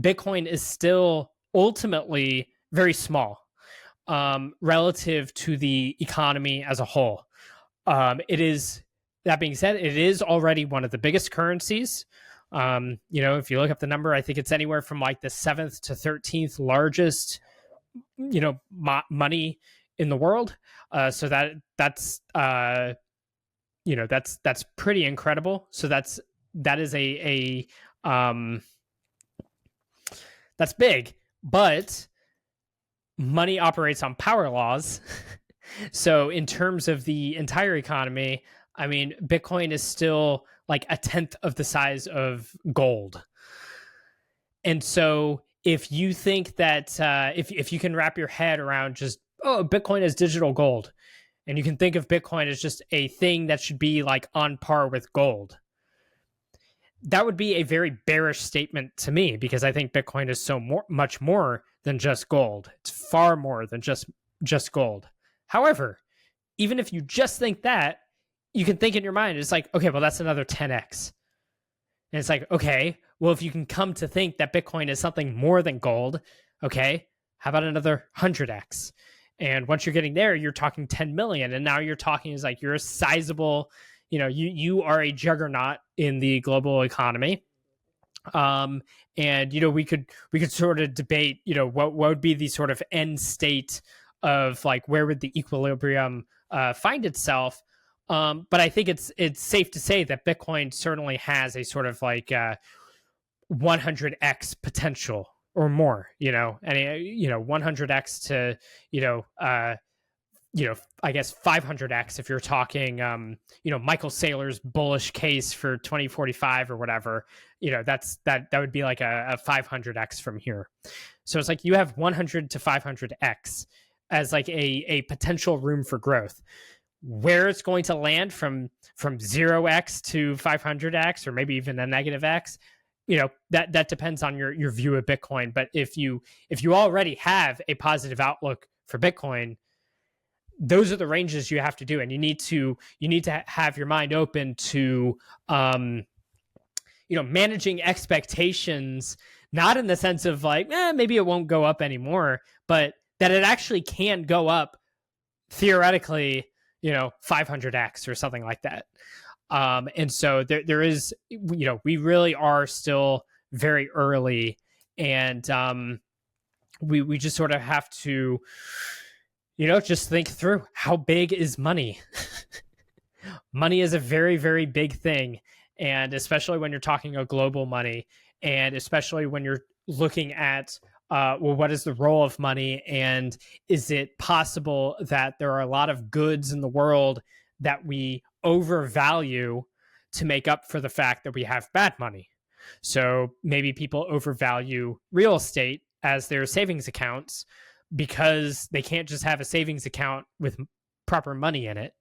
Bitcoin is still ultimately very small relative to the economy as a whole. It is, that being said, it is already one of the biggest currencies. If you look up the number, I think it's anywhere from like the 7th to 13th largest, money in the world. So that's pretty incredible. So that is that's big, but money operates on power laws. So in terms of the entire economy, I mean, Bitcoin is still like 1/10 of the size of gold. And so if you think that if you can wrap your head around just, oh, Bitcoin is digital gold, and you can think of Bitcoin as just a thing that should be like on par with gold, that would be a very bearish statement to me, because I think Bitcoin is much more than just gold. It's far more than just gold. However, even if you just think that, you can think in your mind, it's like, okay, well, that's another 10x. And it's like, okay, well, if you can come to think that Bitcoin is something more than gold, okay, how about another 100x? And once you're getting there, you're talking 10 million. And now you're talking is like, you're a sizable, you are a juggernaut in the global economy. And, we could sort of debate, what would be the sort of end state of like, where would the equilibrium find itself? But I think it's safe to say that Bitcoin certainly has a sort of like 100x potential or more, and 100x to I guess 500x if you're talking Michael Saylor's bullish case for 2045 or whatever. That would be like a 500x from here. So it's like you have 100 to 500x as like a potential room for growth. Where it's going to land from 0x to 500x or maybe even a negative x, that depends on your view of Bitcoin. But if you already have a positive outlook for Bitcoin, those are the ranges you have to do, and you need to have your mind open to managing expectations, not in the sense of like maybe it won't go up anymore, but that it actually can go up theoretically 500x or something like that. And so there is, we really are still very early, and we just sort of have to, just think through, how big is money? Money is a very, very big thing. And especially when you're talking about global money, and especially when you're looking at, what is the role of money? And is it possible that there are a lot of goods in the world that we overvalue to make up for the fact that we have bad money? So maybe people overvalue real estate as their savings accounts because they can't just have a savings account with proper money in it.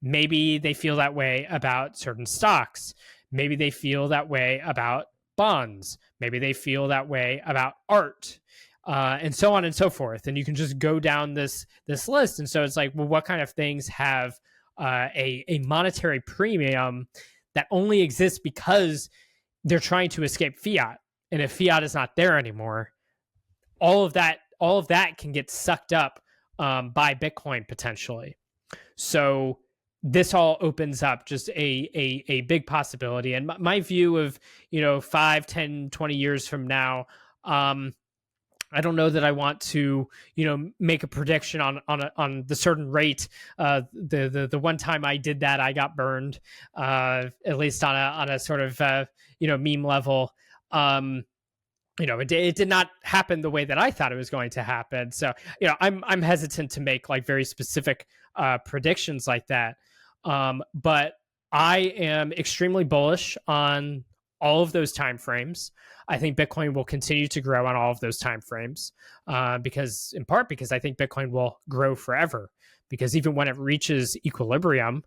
Maybe they feel that way about certain stocks. Maybe they feel that way about bonds. Maybe they feel that way about art, and so on and so forth. And you can just go down this list. And so it's like, well, what kind of things have a monetary premium that only exists because they're trying to escape fiat? And if fiat is not there anymore, all of that can get sucked up by Bitcoin potentially. So this all opens up just a big possibility. And my view of 5, 10, 20 years from now, I don't know that I want to make a prediction on the certain rate. The one time I did that, I got burned, at least on a sort of meme level. It did not happen the way that I thought it was going to happen. So, I'm hesitant to make like very specific predictions like that. But I am extremely bullish on all of those timeframes. I think Bitcoin will continue to grow on all of those timeframes, because I think Bitcoin will grow forever. Because even when it reaches equilibrium,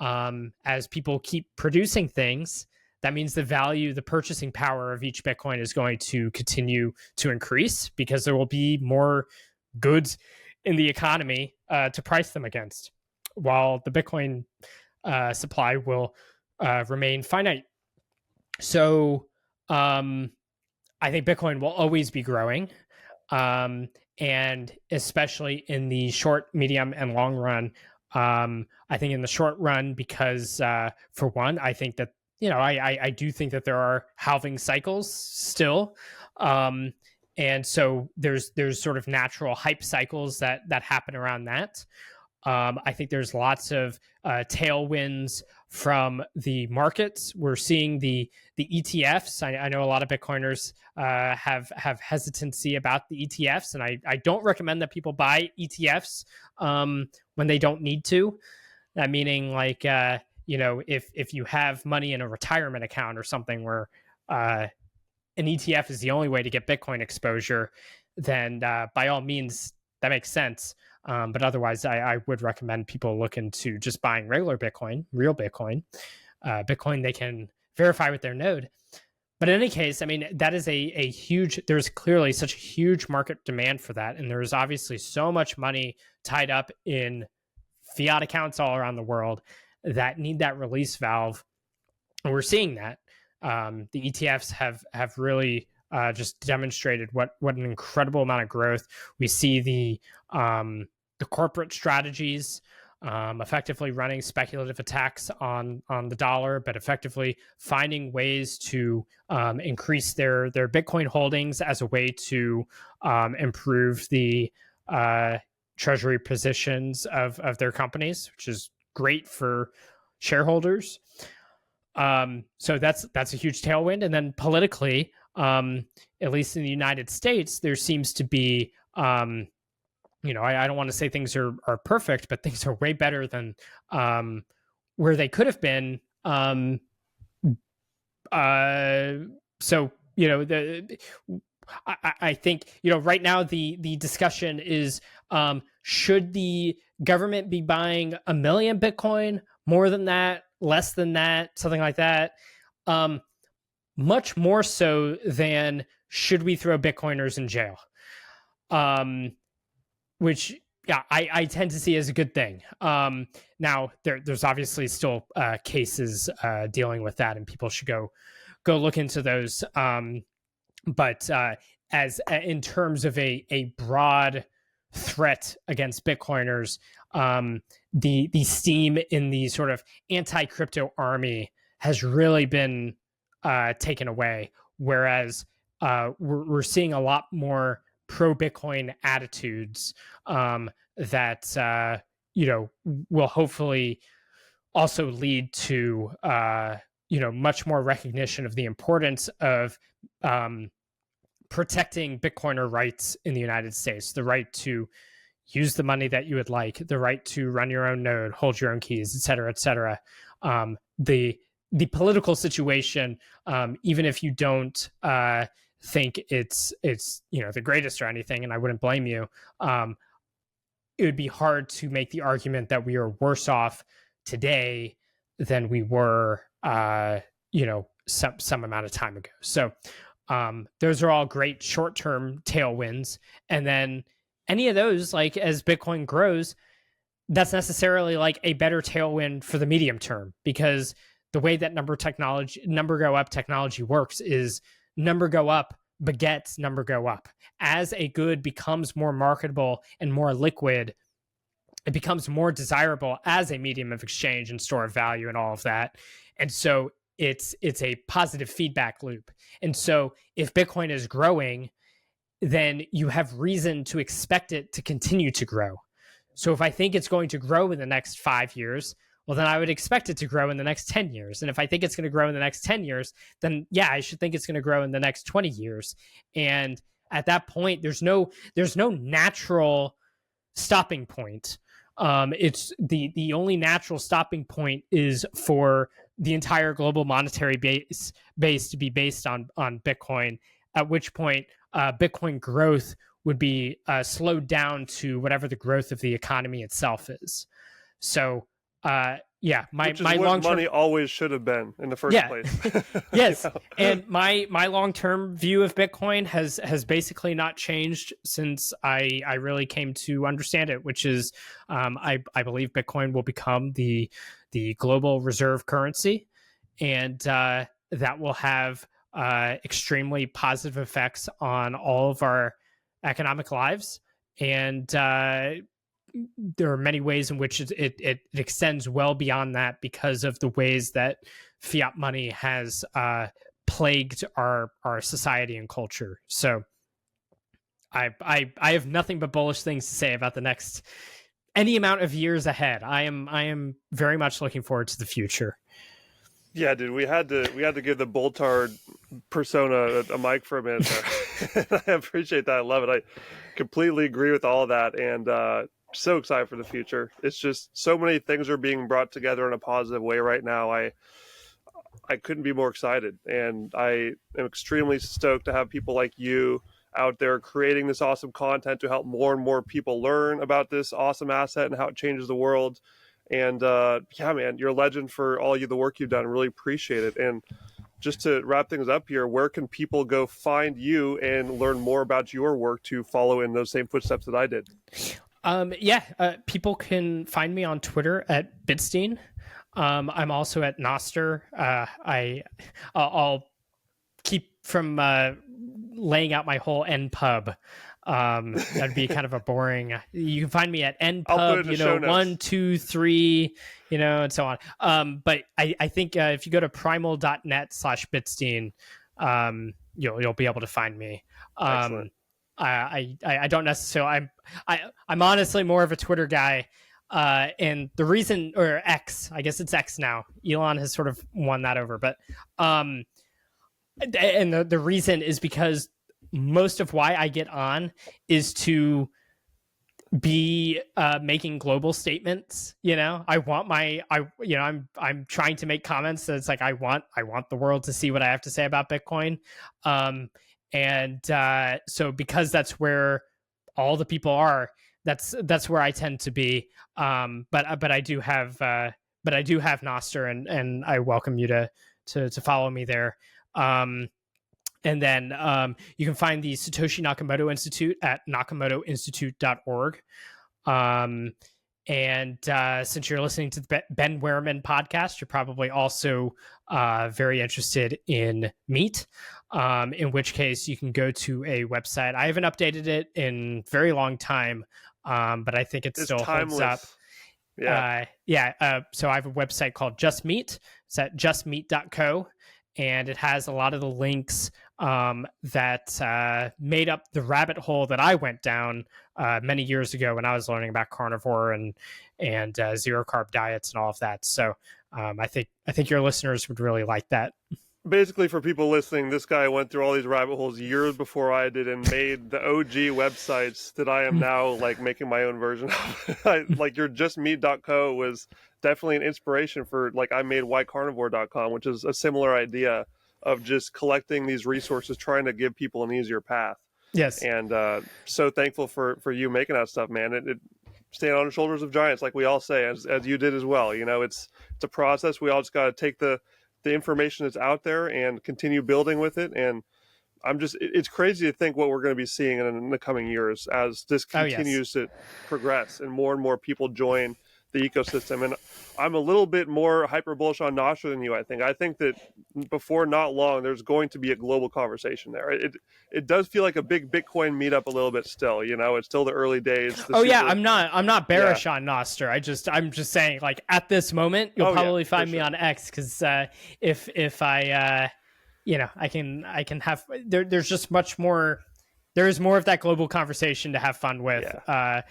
as people keep producing things, that means the purchasing power of each Bitcoin is going to continue to increase because there will be more goods in the economy to price them against, while the Bitcoin supply will remain finite. So I think Bitcoin will always be growing. And especially in the short, medium, and long run. I think in the short run, because for one, I think that, I do think that there are halving cycles still. And so there's sort of natural hype cycles that happen around that. I think there's lots of tailwinds from the markets. We're seeing the ETFs. I know a lot of Bitcoiners have hesitancy about the ETFs, and I don't recommend that people buy ETFs when they don't need to. That meaning, like, if you have money in a retirement account or something where an ETF is the only way to get Bitcoin exposure, then by all means, that makes sense. But otherwise, I would recommend people look into just buying regular Bitcoin, real Bitcoin, Bitcoin they can verify with their node. But in any case, I mean, that is a huge, there's clearly such a huge market demand for that. And there's obviously so much money tied up in fiat accounts all around the world that need that release valve. And we're seeing that. The ETFs have really just demonstrated what an incredible amount of growth. We see the corporate strategies effectively running speculative attacks on the dollar, but effectively finding ways to increase their Bitcoin holdings as a way to improve the treasury positions of their companies, which is great for shareholders. So that's a huge tailwind. And then politically, at least in the United States, there seems to be, I don't want to say things are perfect, but things are way better than where they could have been. I think, right now the discussion is, should the government be buying 1 million Bitcoin, more than that, less than that, something like that? Much more so than should we throw Bitcoiners in jail? Which, yeah, I tend to see as a good thing. Now, there's obviously still cases dealing with that, and people should go look into those. But as in terms of a broad threat against Bitcoiners, the steam in the sort of anti-crypto army has really been taken away, whereas we're seeing a lot more pro-Bitcoin attitudes that will hopefully also lead to much more recognition of the importance of protecting Bitcoiner rights in the United States, the right to use the money that you would like, the right to run your own node, hold your own keys, et cetera, et cetera. The political situation, even if you don't think it's the greatest or anything, and I wouldn't blame you, it would be hard to make the argument that we are worse off today than we were some amount of time ago. So those are all great short-term tailwinds. And then any of those, like, as Bitcoin grows, that's necessarily like a better tailwind for the medium term, because the way that number go up technology works is number go up begets number go up. As a good becomes more marketable and more liquid, it becomes more desirable as a medium of exchange and store of value and all of that. And so it's a positive feedback loop. And so if Bitcoin is growing, then you have reason to expect it to continue to grow. So if I think it's going to grow in the next 5 years, well, then I would expect it to grow in the next 10 years. And if I think it's going to grow in the next 10 years, then yeah, I should think it's going to grow in the next 20 years. And at that point, there's no natural stopping point. It's the only natural stopping point is for the entire global monetary base to be based on Bitcoin, at which point Bitcoin growth would be slowed down to whatever the growth of the economy itself is. So Yeah, which is my what long-term money always should have been in the first yeah. place. Yes. You know? And my long-term view of Bitcoin has basically not changed since I really came to understand it, which is I believe Bitcoin will become the global reserve currency, and that will have extremely positive effects on all of our economic lives. And there are many ways in which it extends well beyond that because of the ways that fiat money has plagued our society and culture. So I have nothing but bullish things to say about the next any amount of years ahead. I am very much looking forward to the future. Yeah, dude, we had to give the Boltard persona a mic for a minute there. I appreciate that. I love it. I completely agree with all of that, and so excited for the future. It's just so many things are being brought together in a positive way right now. I couldn't be more excited, and I am extremely stoked to have people like you out there creating this awesome content to help more and more people learn about this awesome asset and how it changes the world. And yeah, man, you're a legend for all the work you've done. Really appreciate it. And just to wrap things up here, where can people go find you and learn more about your work to follow in those same footsteps that I did? People can find me on Twitter at BITSTEIN. I'm also at Noster. I'll keep from laying out my whole NPub. That'd be kind of a boring. You can find me at NPub, 1, 2, 3, and so on. But I think if you go to primal.net/bitstein, you'll be able to find me. Excellent. I don't necessarily. I'm honestly more of a Twitter guy. And the reason, or X, I guess it's X now. Elon has sort of won that over, but and the reason is because most of why I get on is to be making global statements. I'm trying to make comments that's like I want the world to see what I have to say about Bitcoin. So because that's where all the people are, that's where I tend to be. But I do have Noster, and I welcome you to follow me there. And then you can find the Satoshi Nakamoto Institute at nakamotoinstitute.org. Since you're listening to the Ben Wehrman podcast, you're probably also very interested in meat, in which case you can go to a website. I haven't updated it in a very long time, but I think it still timeless. Holds up. Yeah. So I have a website called Just Meat. It's at justmeat.co. And it has a lot of the links that made up the rabbit hole that I went down many years ago when I was learning about carnivore and zero carb diets and all of that. So I think your listeners would really like that. Basically, for people listening, this guy went through all these rabbit holes years before I did and made the OG websites that I am now like making my own version of. Like your justmeat.co was definitely an inspiration for, like, I made whycarnivore.com, which is a similar idea of just collecting these resources, trying to give people an easier path. Yes. And so thankful for you making that stuff, man. It stand on the shoulders of giants, like we all say, as you did as well. It's a process. We all just got to take the information that's out there and continue building with it. And it's crazy to think what we're going to be seeing in the coming years as this continues to progress and more people join the ecosystem. And I'm a little bit more hyper bullish on Nostr than you. I think that before not long, there's going to be a global conversation there. It does feel like a big Bitcoin meetup a little bit still, it's still the early days. I'm not bearish on Nostr. I'm just saying, like, at this moment, you'll probably find me on X, because if I I can have there's just much more. There is more of that global conversation to have fun with. I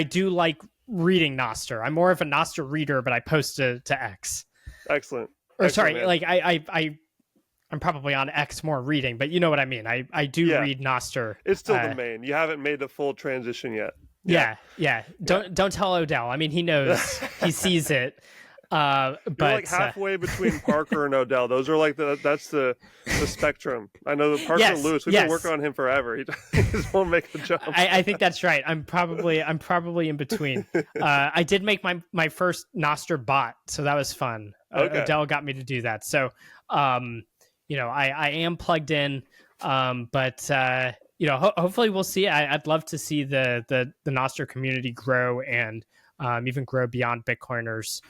do like reading Nostr. I'm more of a Nostr reader, but I post to X. Excellent. Sorry, like I'm probably on X more reading, but you know what I mean. I do read Nostr. It's still the main. You haven't made the full transition yet. Yeah. Don't tell Odell. I mean, he knows. He sees it. You're like But halfway between Parker and Odell. Those are like that's the spectrum. I know that Parker yes, Lewis. We've been working on him forever. He just won't make the jump. I think that's right. I'm probably in between. I did make my first Noster bot, so that was fun. Okay. Odell got me to do that. So, I am plugged in. But hopefully we'll see. I'd love to see the Noster community grow and even grow beyond Bitcoiners.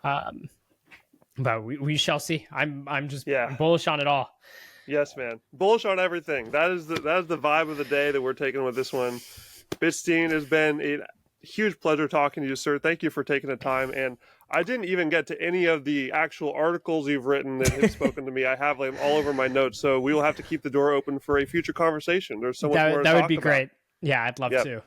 But we shall see. I'm bullish on it all. Yes, man. Bullish on everything. That is the vibe of the day that we're taking with this one. BitStein, has been a huge pleasure talking to you, sir. Thank you for taking the time. And I didn't even get to any of the actual articles you've written that have spoken to me. I have them all over my notes, so we will have to keep the door open for a future conversation. There's so much more to talk about. That would be great. Yeah, I'd love to.